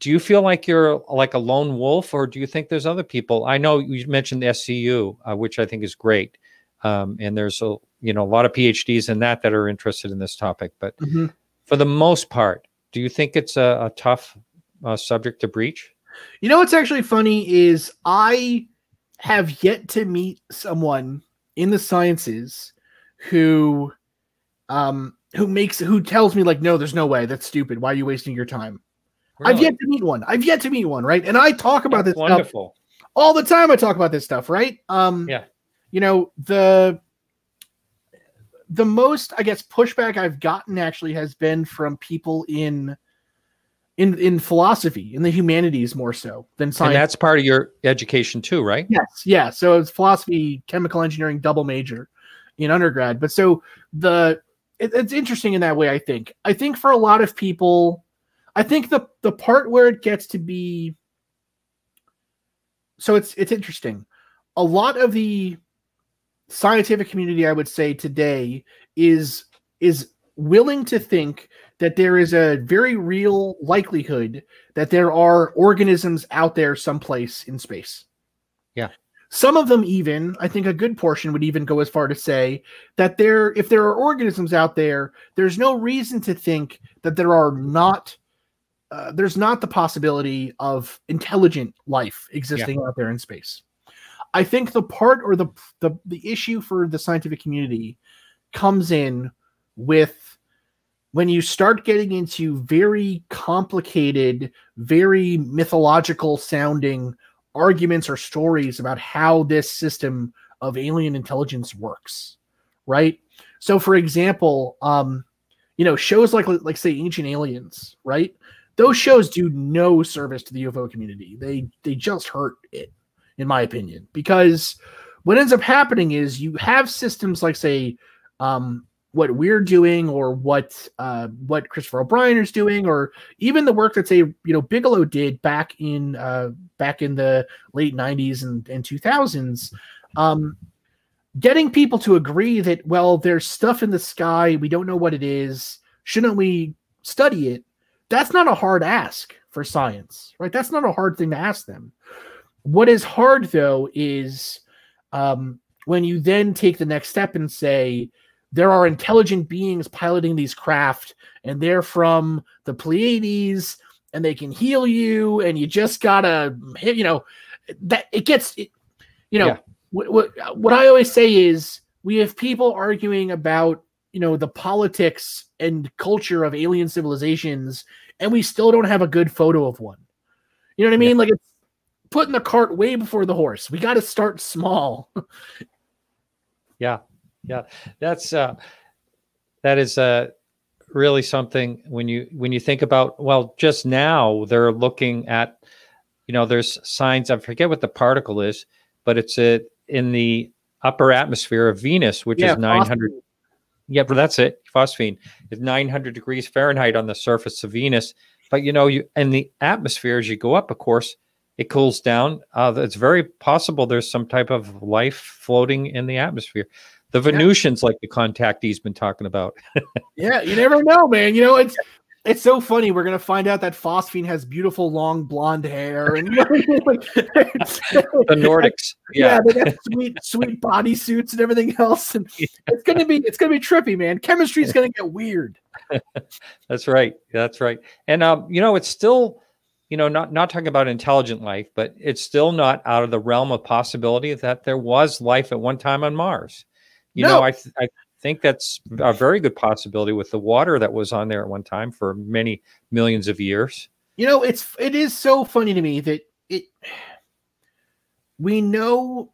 S1: Do you feel like you're like a lone wolf, or do you think there's other people? I know you mentioned the SCU, which I think is great. And there's a lot of PhDs in that are interested in this topic. But for the most part, do you think it's a tough subject to breach?
S2: What's actually funny is I have yet to meet someone in the sciences who tells me like, no, there's no way. That's stupid. Why are you wasting your time? Really? I've yet to meet one. Right. And I talk about this stuff all the time. I talk about this stuff. Right. Yeah. The most, I guess, pushback I've gotten actually has been from people in philosophy, in the humanities more so than science.
S1: And that's part of your education too, right?
S2: Yes. Yeah. So it's philosophy, chemical engineering, double major in undergrad. But so it's interesting in that way, I think. I think for a lot of people, I think the part where it gets to be, so it's interesting. A lot of the scientific community, I would say today, is willing to think that there is a very real likelihood that there are organisms out there someplace in space.
S1: Yeah.
S2: Some of them even, I think a good portion would even go as far to say that if there are organisms out there, there's no reason to think that there's not the possibility of intelligent life existing out there in space. I think the part or the issue for the scientific community comes in with when you start getting into very complicated, very mythological sounding arguments or stories about how this system of alien intelligence works, right? So for example, shows like say Ancient Aliens, right? Those shows do no service to the UFO community. They just hurt it, in my opinion, because what ends up happening is you have systems like, say, what we're doing, or what Christopher O'Brien is doing, or even the work that, say, Bigelow did back in the late 90s and 2000s, getting people to agree that, well, there's stuff in the sky, we don't know what it is, shouldn't we study it? That's not a hard ask for science, right? That's not a hard thing to ask them. What is hard, though, is when you then take the next step and say, there are intelligent beings piloting these craft, and they're from the Pleiades, and they can heal you, and you just gotta, that it gets, what I always say is, we have people arguing about, the politics and culture of alien civilizations, and we still don't have a good photo of one. You know what I mean? Like, it's putting the cart way before the horse. We got to start small.
S1: Yeah. That is really something when you think about, well, just now they're looking at, there's signs, I forget what the particle is, but it's in the upper atmosphere of Venus, which is 900. Yeah, but that's it. Phosphine is 900 degrees Fahrenheit on the surface of Venus. But you in the atmosphere, as you go up, of course, it cools down. It's very possible there's some type of life floating in the atmosphere. The Venusians, like the contact he's been talking about.
S2: Yeah, you never know, man. It's so funny. We're gonna find out that phosphine has beautiful long blonde hair, and
S1: the Nordics. Yeah,
S2: they got sweet bodysuits and everything else. And it's gonna be trippy, man. Chemistry is gonna get weird.
S1: That's right. And it's still, not talking about intelligent life, but it's still not out of the realm of possibility that there was life at one time on Mars. I think that's a very good possibility with the water that was on there at one time for many millions of years.
S2: It is so funny to me that we know,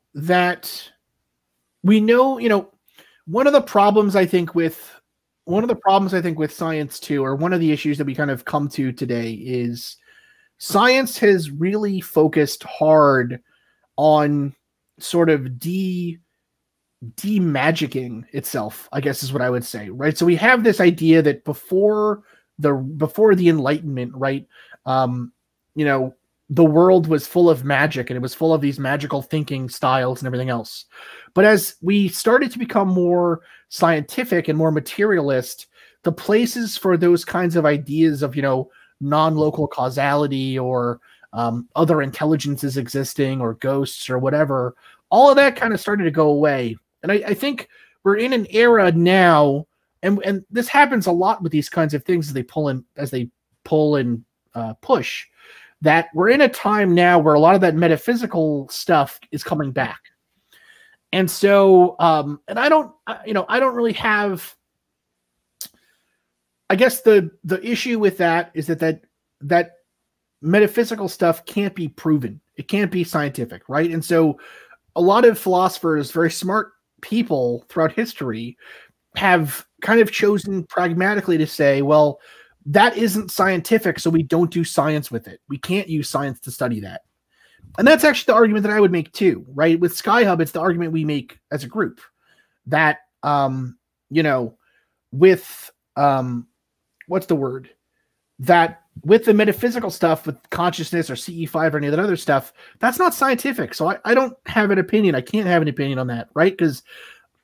S2: one of the problems I think with one of the problems I think with science too, or one of the issues that we kind of come to today, is science has really focused hard on sort of demagicking itself, I guess is what I would say, right? So we have this idea that before the Enlightenment, right, you know, the world was full of magic and it was full of these magical thinking styles and everything else. But as we started to become more scientific and more materialist, the places for those kinds of ideas of, you know, non-local causality or other intelligences existing or ghosts or whatever, all of that kind of started to go away. And I think we're in an era now, and this happens a lot with these kinds of things as they pull and push, that we're in a time now where a lot of that metaphysical stuff is coming back. And so, and I don't really have, I guess the issue with that is that metaphysical stuff can't be proven. It can't be scientific, right? And so a lot of philosophers, very smart people throughout history, have kind of chosen pragmatically to say, well, that isn't scientific, so we don't do science with it. We can't use science to study that. And that's actually the argument that I would make too, right? With SkyHub, it's the argument we make as a group that, you know, with, what's the word? That with the metaphysical stuff, with consciousness or CE5 or any of that other stuff, that's not scientific. So I don't have an opinion. I can't have an opinion on that, right? Because,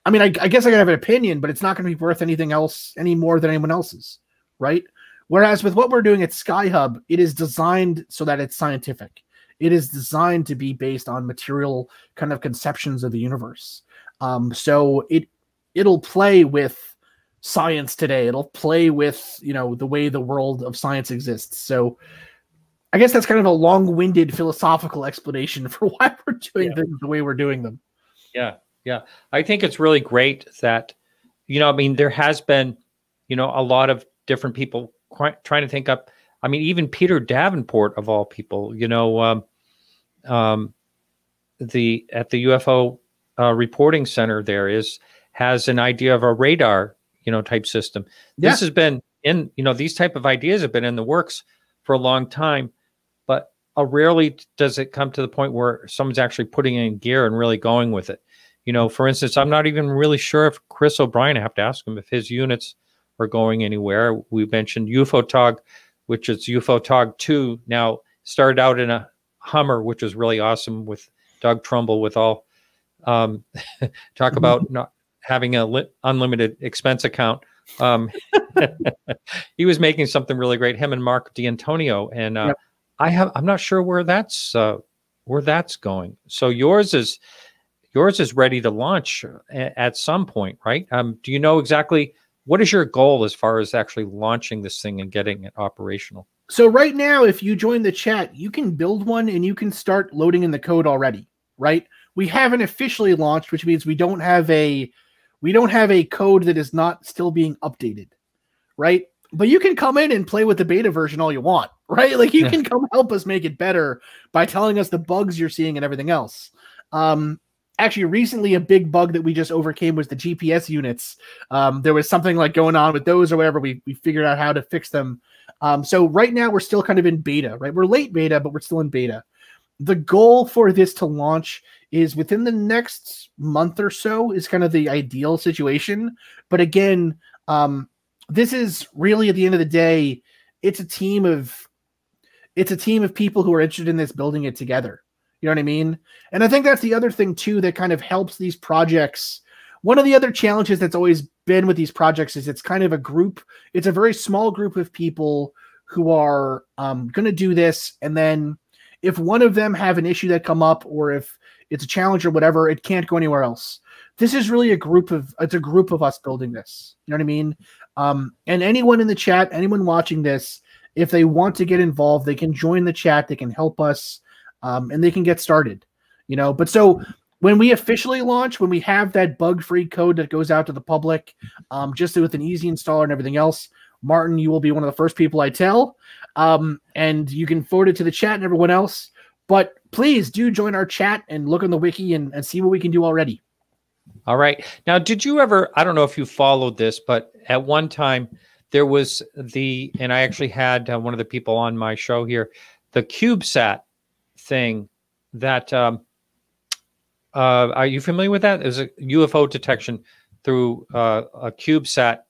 S2: I mean, I guess I can have an opinion, but it's not going to be worth anything else any more than anyone else's, right? Whereas with what we're doing at SkyHub, it is designed so that it's scientific. It is designed to be based on material kind of conceptions of the universe. So it'll play with science today. It'll play with, you know, the way the world of science exists. So I guess that's kind of a long-winded philosophical explanation for why we're doing things the way we're doing them.
S1: Yeah. Yeah. I think it's really great that, you know, I mean, there has been, you know, a lot of different people trying to think up. I mean, even Peter Davenport of all people, you know, at the UFO reporting center has an idea of a radar, you know, type system. This has been in, you know, these type of ideas have been in the works for a long time, but rarely does it come to the point where someone's actually putting it in gear and really going with it. You know, for instance, I'm not even really sure if Chris O'Brien, I have to ask him if his units are going anywhere. We mentioned UFOTOG, which is UFOTOG 2, now started out in a Hummer, which is really awesome, with Doug Trumbull, with all talk about not having a unlimited expense account. He was making something really great, him and Mark D'Antonio, and I'm not sure where that's going. So yours is ready to launch at some point, right? Do you know exactly what is your goal as far as actually launching this thing and getting it operational?
S2: So right now, if you join the chat, you can build one and you can start loading in the code already, right? We haven't officially launched, which means we don't have a code that is not still being updated, right? But you can come in and play with the beta version all you want, right? Like you can come help us make it better by telling us the bugs you're seeing and everything else. Actually, recently, a big bug that we just overcame was the GPS units. There was something like going on with those or whatever. We figured out how to fix them. So right now, we're still kind of in beta, right? We're late beta, but we're still in beta. The goal for this to launch is within the next month or so is kind of the ideal situation. But again, this is really, at the end of the day, it's a team of people who are interested in this, building it together. You know what I mean? And I think that's the other thing too that kind of helps these projects. One of the other challenges that's always been with these projects is it's kind of a group. It's a very small group of people who are going to do this. And then if one of them have an issue that come up, or if it's a challenge or whatever, it can't go anywhere else. This is really a group of us building this. You know what I mean? And anyone in the chat, anyone watching this, if they want to get involved, they can join the chat. They can help us. And they can get started, you know. But so when we officially launch, when we have that bug-free code that goes out to the public, just with an easy installer and everything else, Martin, you will be one of the first people I tell. And you can forward it to the chat and everyone else. But please do join our chat and look on the wiki and see what we can do already.
S1: All right. Now, did you ever, I don't know if you followed this, but at one time there was and I actually had one of the people on my show here, the CubeSat thing that, are you familiar with that? There's a UFO detection through a CubeSat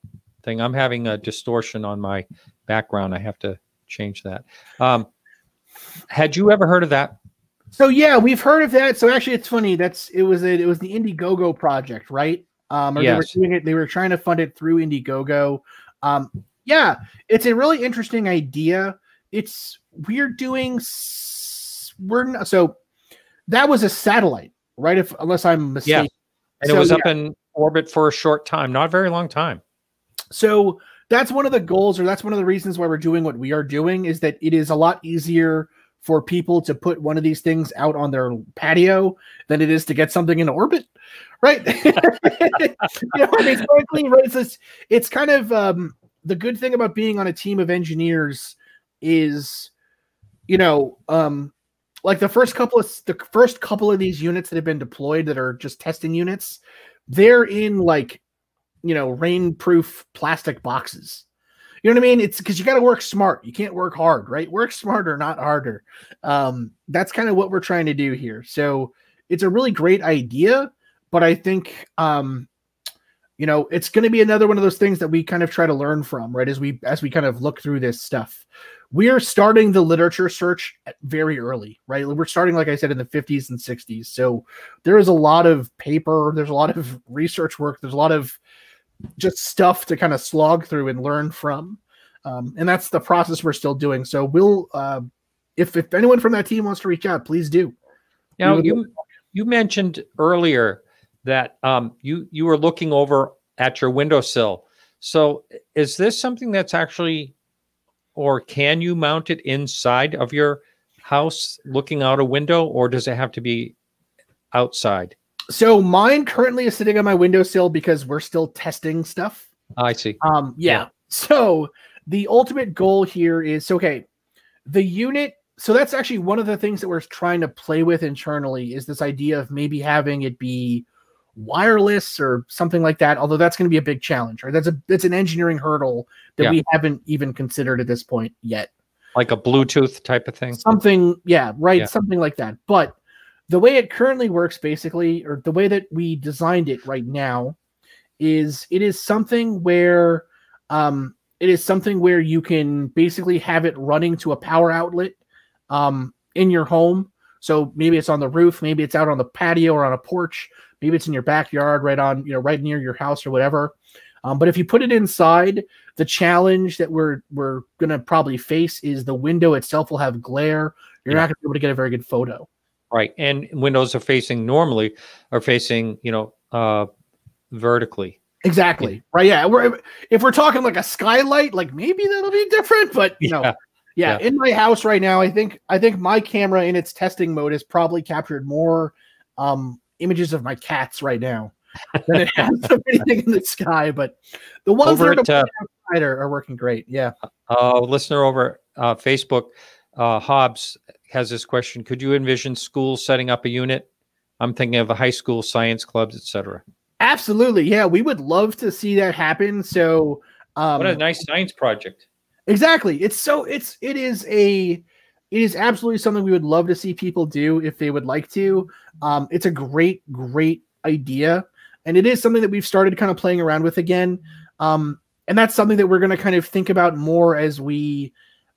S1: thing. I'm having a distortion on my background. I have to change that. Had you ever heard of that?
S2: So yeah, we've heard of that. So actually, it's funny. It was the Indiegogo project, right? Or
S1: Yes.
S2: they were doing it. They were trying to fund it through Indiegogo. Yeah, it's a really interesting idea. So that was a satellite, right? Unless I'm mistaken.
S1: Yeah. And it was up in orbit for a short time, not a very long time.
S2: So that's one of the goals, or that's one of the reasons why we're doing what we are doing, is that it is a lot easier for people to put one of these things out on their patio than it is to get something in orbit, right? Frankly, right? It's kind of the good thing about being on a team of engineers is, like the first couple of these units that have been deployed that are just testing units, they're in rain-proof plastic boxes. You know what I mean? It's because you got to work smart. You can't work hard, right? Work smarter, not harder. That's kind of what we're trying to do here. So it's a really great idea, but I think, it's going to be another one of those things that we kind of try to learn from, right? As we kind of look through this stuff, we are starting the literature search very early, right? We're starting, like I said, in the 50s and 60s. So there is a lot of paper. There's a lot of research work. There's a lot of just stuff to kind of slog through and learn from. And that's the process we're still doing. So we'll, if anyone from that team wants to reach out, please do.
S1: Now, you mentioned earlier that you were looking over at your windowsill. So is this something that's actually, or can you mount it inside of your house looking out a window, or does it have to be outside?
S2: So mine currently is sitting on my windowsill because we're still testing stuff.
S1: I see.
S2: Yeah. So the ultimate goal here is, okay, the unit. So that's actually one of the things that we're trying to play with internally, is this idea of maybe having it be wireless or something like that. Although that's going to be a big challenge, right? That's an engineering hurdle that we haven't even considered at this point yet.
S1: Like a Bluetooth type of thing?
S2: Something, yeah, right. Yeah. Something like that. But the way it currently works, basically, or the way that we designed it right now, is it is something where you can basically have it running to a power outlet in your home. So maybe it's on the roof, maybe it's out on the patio or on a porch, maybe it's in your backyard, right near your house or whatever. But if you put it inside, the challenge that we're going to probably face is the window itself will have glare. You're not going to be able to get a very good photo.
S1: Right. And windows normally are facing, vertically.
S2: Exactly. Yeah. Right. Yeah. If we're talking like a skylight, like maybe that'll be different, but yeah. In my house right now, I think my camera in its testing mode has probably captured more images of my cats right now than it has of anything in the sky. But the ones that are outside are working great. Yeah.
S1: Listener over Facebook, Hobbs has this question: could you envision schools setting up a unit? I'm thinking of a high school science clubs, etc.
S2: Absolutely. Yeah, we would love to see that happen. So
S1: what a nice science project.
S2: Exactly. It is absolutely something we would love to see people do if they would like to. It's a great idea. And it is something that we've started kind of playing around with again. And that's something that we're going to kind of think about more as we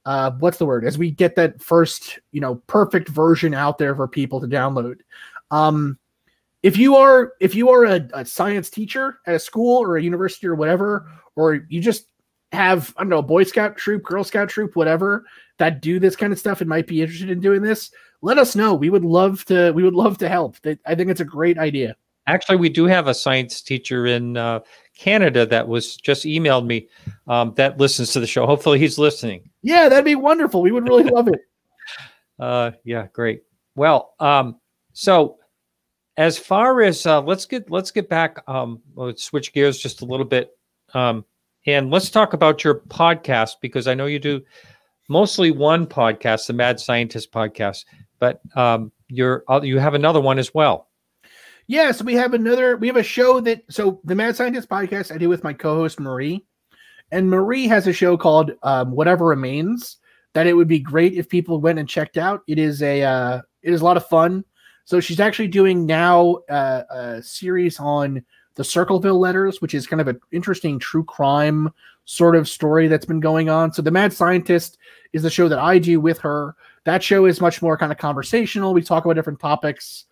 S2: as we get that first, perfect version out there for people to download. If you are a science teacher at a school or a university or whatever, or you just have, I don't know, a Boy Scout troop, Girl Scout troop, whatever, that do this kind of stuff and might be interested in doing this, let us know. We would love to help. I think it's a great idea.
S1: Actually, we do have a science teacher in Canada that was just emailed me that listens to the show. Hopefully he's listening.
S2: Yeah, that'd be wonderful. We would really love it.
S1: Yeah, great. Well, so as far as let's get back, let's switch gears just a little bit. And let's talk about your podcast, because I know you do mostly one podcast, the Mad Scientist podcast, but you have another one as well.
S2: Yeah, so we have a show so the Mad Scientist podcast I do with my co-host Marie, and Marie has a show called Whatever Remains that it would be great if people went and checked out. It is a lot of fun. So she's actually doing now a series on the Circleville letters, which is kind of an interesting true crime sort of story that's been going on. So the Mad Scientist is the show that I do with her. That show is much more kind of conversational. We talk about different topics.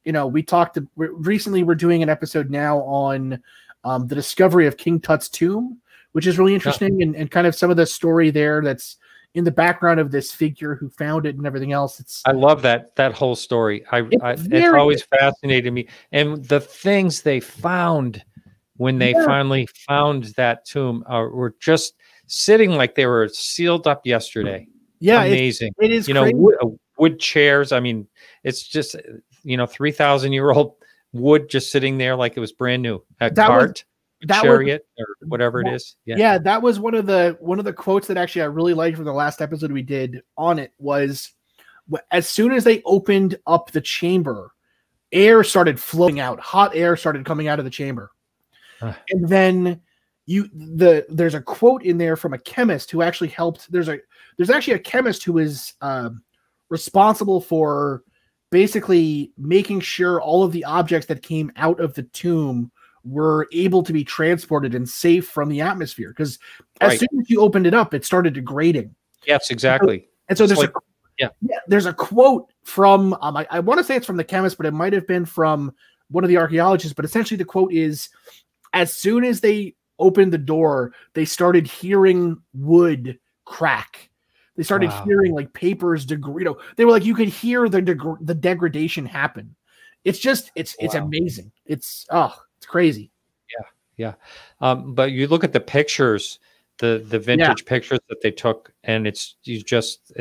S2: Recently we're doing an episode now on the discovery of King Tut's tomb, which is really interesting, and kind of some of the story there that's in the background of this figure who found it and everything else. I
S1: love that whole story. It's always fascinated me. And the things they found when they finally found that tomb were just sitting like they were sealed up yesterday.
S2: Yeah,
S1: amazing.
S2: It is,
S1: wood chairs. I mean, it's just 3,000-year-old wood just sitting there like it was brand new. Chariot or whatever it is.
S2: Yeah, that was one of the quotes that actually I really liked from the last episode we did on it. Was as soon as they opened up the chamber, air started flowing out. Hot air started coming out of the chamber, and then there's a quote in there from a chemist who actually helped. There's actually a chemist who is responsible for basically making sure all of the objects that came out of the tomb were able to be transported and safe from the atmosphere, because as soon as you opened it up, it started degrading.
S1: Yes, exactly.
S2: And so there's a quote from I want to say it's from the chemist, but it might have been from one of the archaeologists. But essentially, the quote is, as soon as they opened the door, they started hearing wood crack. They started hearing like papers degrade. They were like, you could hear the degradation happen. It's just it's amazing. It's crazy.
S1: Yeah. But you look at the pictures, the vintage pictures that they took, and it's just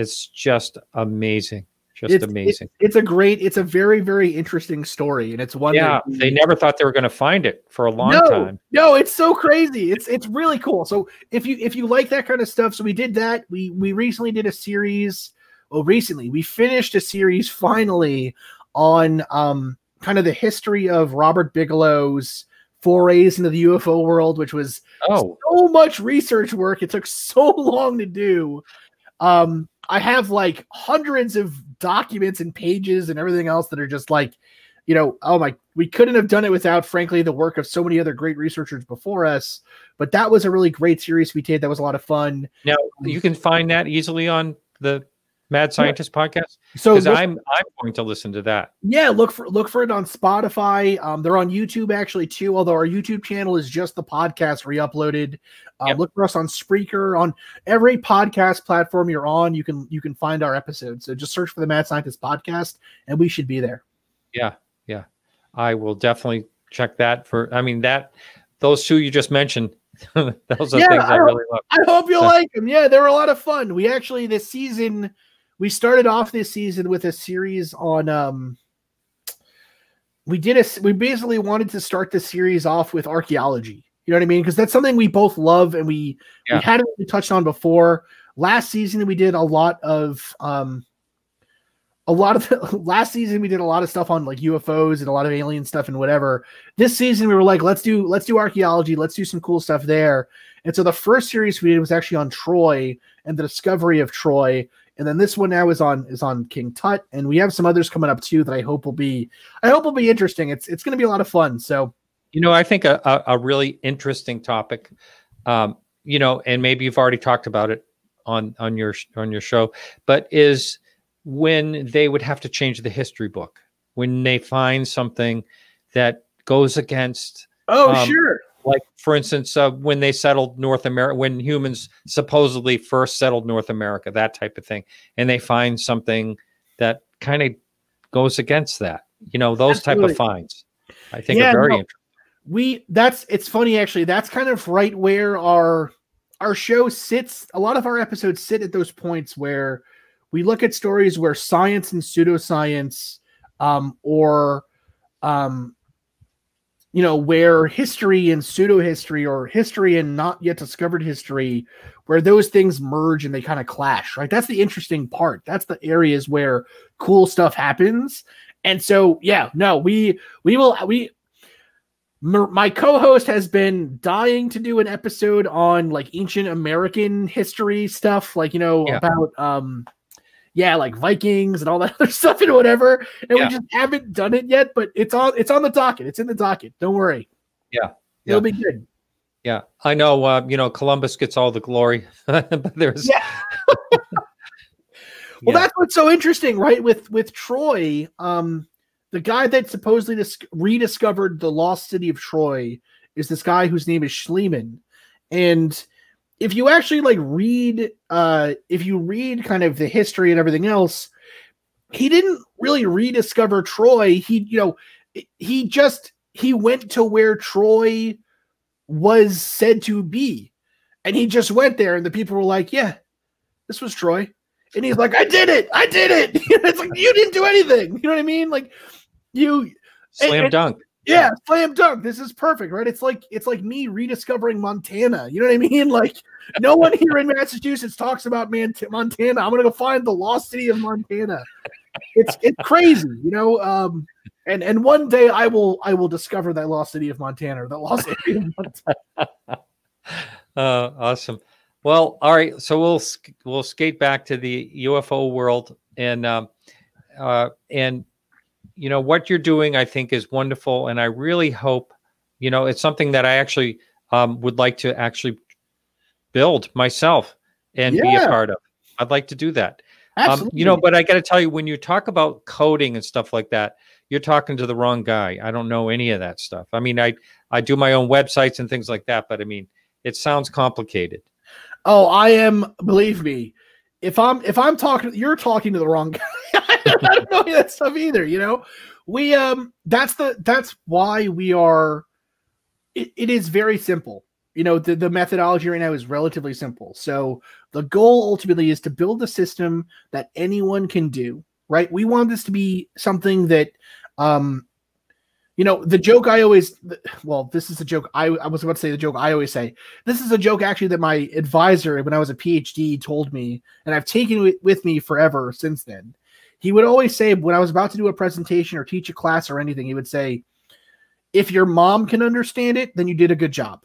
S1: amazing. Amazing.
S2: It's a very, very interesting story, and it's one.
S1: Yeah, they never thought they were going to find it for a long time.
S2: No, it's so crazy. It's really cool. So if you like that kind of stuff, so we did that. We recently did a series. Well, recently we finished a series finally on kind of the history of Robert Bigelow's forays into the UFO world, which was so much research work. It took so long to do. I have like hundreds of documents and pages and everything else that are just like, we couldn't have done it without, frankly, the work of so many other great researchers before us. But that was a really great series we did. That was a lot of fun.
S1: Now you can find that easily on the Mad Scientist podcast. So I'm going to listen to that.
S2: Yeah, look for it on Spotify. They're on YouTube actually too, although our YouTube channel is just the podcast re-uploaded. Look for us on Spreaker, on every podcast platform you're on. You can find our episodes. So just search for the Mad Scientist podcast and we should be there.
S1: Yeah. I will definitely check that those two you just mentioned. Those are things I really love.
S2: I hope you like them. Yeah, they were a lot of fun. We actually we started off this season with a series on we basically wanted to start the series off with archaeology. You know what I mean? Because that's something we both love, and we hadn't really touched on before. Last season we did last season we did a lot of stuff on like UFOs and a lot of alien stuff and whatever. This season we were like, let's do archaeology, let's do some cool stuff there. And so the first series we did was actually on Troy and the discovery of Troy. And then this one now is on King Tut, and we have some others coming up too that I hope will be interesting. It's going to be a lot of fun. So,
S1: I think a really interesting topic, and maybe you've already talked about it on your show, but is when they would have to change the history book when they find something that goes against.
S2: Sure.
S1: Like, for instance, when they settled North America, when humans supposedly first settled North America, that type of thing, and they find something that kind of goes against that, those type of finds, I think are very interesting.
S2: It's funny, actually. That's kind of right where our show sits. A lot of our episodes sit at those points where we look at stories where science and pseudoscience, where history and pseudo-history, or history and not yet discovered history, where those things merge and they kind of clash, right? That's the interesting part. That's the areas where cool stuff happens. And so, yeah, no, my co-host has been dying to do an episode on like ancient American history stuff, like, about, like Vikings and all that other stuff and whatever. And we just haven't done it yet, but it's on the docket. It's in the docket. Don't worry.
S1: Yeah.
S2: It'll be good.
S1: Yeah. I know, Columbus gets all the glory, but there's,
S2: Well, that's what's so interesting, right? With Troy, the guy that supposedly rediscovered the lost city of Troy is this guy whose name is Schliemann. And if you actually read kind of the history and everything else, he didn't really rediscover Troy. He went to where Troy was said to be, and he just went there, and the people were like, "Yeah, this was Troy." And he's like, I did it. It's like, you didn't do anything. You know what I mean? Like,
S1: slam dunk.
S2: Yeah, slam dunk. This is perfect, right? It's like me rediscovering Montana. You know what I mean? Like, no one here in Massachusetts talks about Montana. I'm gonna go find the lost city of Montana. It's crazy, And one day I will discover that lost city of Montana, or the lost city of Montana.
S1: Awesome. Well, all right. So we'll skate back to the UFO world, and what you're doing, I think, is wonderful, and I really hope, it's something that I actually would like to actually build myself and be a part of. I'd like to do that.
S2: Absolutely.
S1: But I got to tell you, when you talk about coding and stuff like that, you're talking to the wrong guy. I don't know any of that stuff. I mean, I do my own websites and things like that, but I mean, it sounds complicated.
S2: Oh, I am. Believe me, if I'm talking, you're talking to the wrong guy. I don't know any of that stuff either. We that's why we are. It is very simple. The methodology right now is relatively simple. So the goal ultimately is to build a system that anyone can do. Right? We want this to be something that, the joke I always, this is a joke. I was about to say the joke I always say. This is a joke actually that my advisor, when I was a PhD, told me, and I've taken it with me forever since then. He would always say, when I was about to do a presentation or teach a class or anything, he would say, if your mom can understand it, then you did a good job.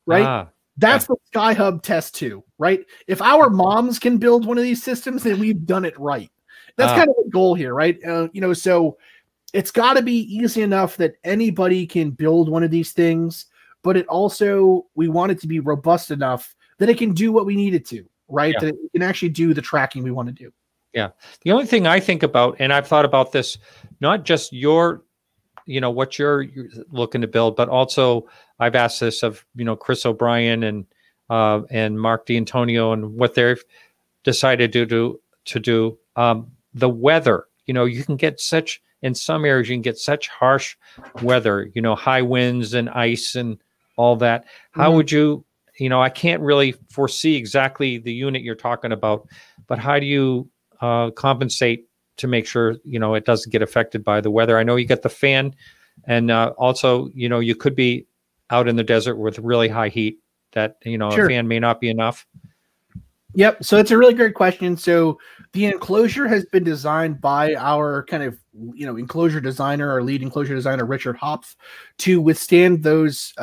S2: Right? That's the SkyHub test too, right? If our moms can build one of these systems, then we've done it right. That's kind of the goal here, right? So it's got to be easy enough that anybody can build one of these things, but we want it to be robust enough that it can do what we need it to, right? That it can actually do the tracking we want to do.
S1: Yeah. The only thing I think about, and I've thought about this, not just what you're looking to build, but also I've asked this of, Chris O'Brien and Mark D'Antonio and what they've decided to do. The weather, you can get in some areas, you can get such harsh weather, high winds and ice and all that. How would you, I can't really foresee exactly the unit you're talking about, but how do you compensate to make sure, it doesn't get affected by the weather? I know you got the fan, and also, you could be out in the desert with really high heat that,
S2: Sure.
S1: A fan may not be enough.
S2: Yep. So it's a really great question. So the enclosure has been designed by our kind of, enclosure designer, our lead enclosure designer, Richard Hopf, to withstand those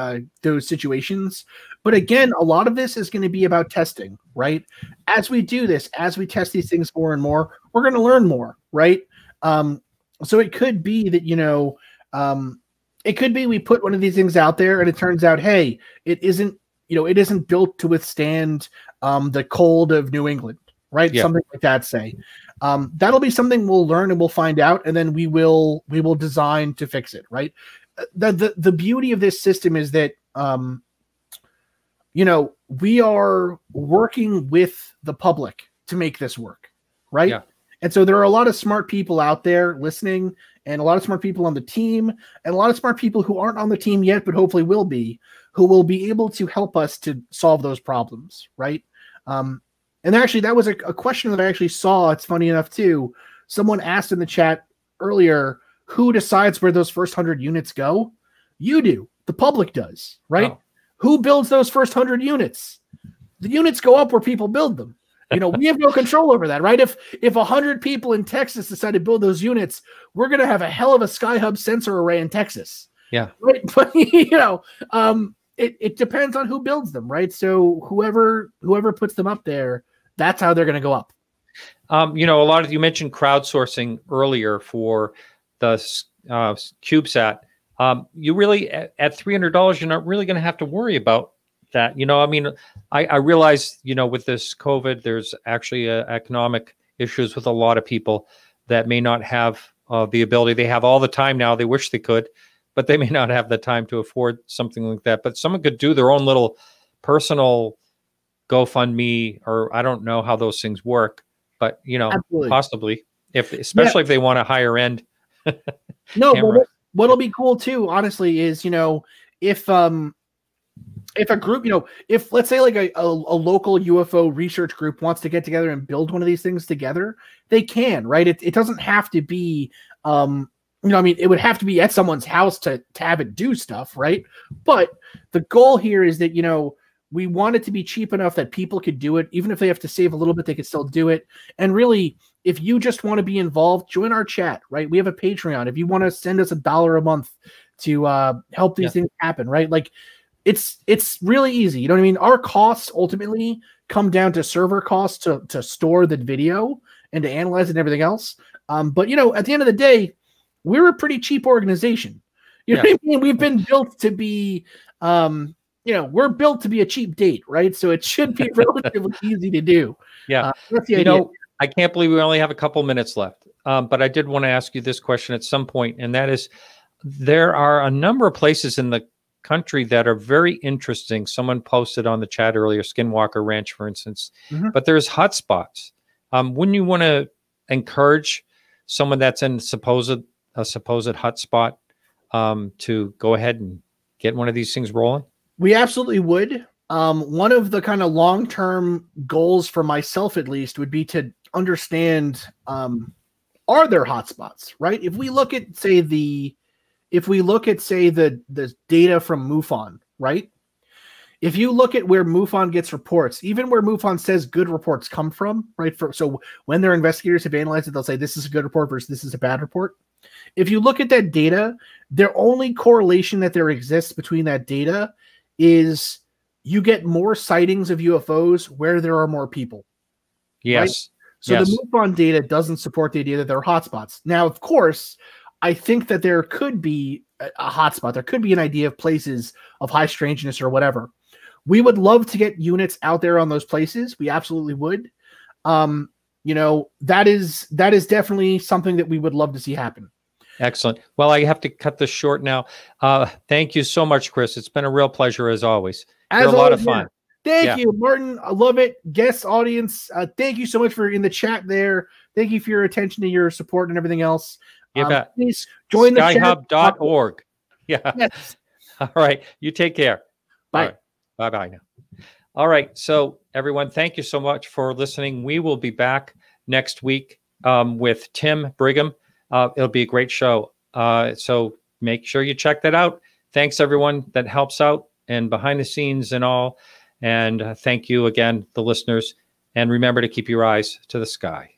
S2: situations. But again, a lot of this is going to be about testing, right? As we do this, as we test these things more and more, we're going to learn more, right? So it could be that, it could be we put one of these things out there and it turns out, hey, it isn't built to withstand the cold of New England, right? Yeah. Something like that, say. That'll be something we'll learn and we'll find out, and then we will design to fix it, right? The beauty of this system is that we are working with the public to make this work, right? Yeah. And so there are a lot of smart people out there listening, and a lot of smart people on the team, and a lot of smart people who aren't on the team yet, but hopefully will be, who will be able to help us to solve those problems, right? And actually, that was a question that I actually saw. It's funny enough, too. Someone asked in the chat earlier, who decides where those first 100 units go? You do. The public does, right? Oh. Who builds those first 100 units? The units go up where people build them. You know, we have no control over that, right? If 100 people in Texas decide to build those units, we're going to have a hell of a SkyHub sensor array in Texas.
S1: Yeah.
S2: Right? But, you know, it depends on who builds them, right? So whoever puts them up there, that's how they're going to go up.
S1: You know, you mentioned crowdsourcing earlier for the CubeSat. You really, at $300, you're not really going to have to worry about that. You know, I mean, I realize, you know, with this COVID, there's actually economic issues with a lot of people that may not have the ability. They have all the time now. They wish they could, but they may not have the time to afford something like that. But someone could do their own little personal GoFundMe, or I don't know how those things work, but, you know,
S2: Absolutely.
S1: possibly, especially if they want a higher end.
S2: No, but what'll be cool too, honestly, is, you know, if a group, you know, if let's say like a local UFO research group wants to get together and build one of these things together, they can, right? It doesn't have to be, you know, I mean, it would have to be at someone's house to have it do stuff, right? But the goal here is that, you know, we want it to be cheap enough that people could do it. Even if they have to save a little bit, they could still do it. And really, if you just want to be involved, join our chat, right? We have a Patreon. If you want to send us $1 a month to help these things happen, right? Like, it's really easy. You know what I mean? Our costs ultimately come down to server costs to store the video and to analyze it and everything else. But, you know, at the end of the day, we're a pretty cheap organization. You know what I mean? We've been built to be, you know, we're built to be a cheap date, right? So it should be relatively easy to do.
S1: Yeah.
S2: That's the
S1: you
S2: idea.
S1: know, I can't believe we only have a couple minutes left. But I did want to ask you this question at some point, and that is, there are a number of places in the country that are very interesting. Someone posted on the chat earlier, Skinwalker Ranch, for instance, but there's hotspots. Wouldn't you want to encourage someone that's in a supposed hotspot to go ahead and get one of these things rolling?
S2: We absolutely would. One of the kind of long-term goals for myself, at least, would be to understand, are there hotspots, right? If we look at, say, the data from MUFON, right? If you look at where MUFON gets reports, even where MUFON says good reports come from, right? So when their investigators have analyzed it, they'll say this is a good report versus this is a bad report. If you look at that data, the only correlation that there exists between that data is you get more sightings of UFOs where there are more people.
S1: Yes.
S2: Right? So the MUFON data doesn't support the idea that there are hotspots. Now, of course, I think that there could be a hotspot. There could be an idea of places of high strangeness or whatever. We would love to get units out there on those places. We absolutely would. You know, that is definitely something that we would love to see happen.
S1: Excellent. Well, I have to cut this short now. Thank you so much, Chris. It's been a real pleasure as always. You're a lot of fun.
S2: Thank you, Martin. I love it. Guest audience, thank you so much for in the chat there. Thank you for your attention and your support and everything else. Please join the
S1: SkyHub.org. Yeah.
S2: Yes.
S1: All right. You take care.
S2: Bye.
S1: Right. Bye-bye now. All right. So everyone, thank you so much for listening. We will be back next week with Tim Brigham. It'll be a great show. So make sure you check that out. Thanks everyone that helps out and behind the scenes and all. And thank you again, the listeners. And remember to keep your eyes to the sky.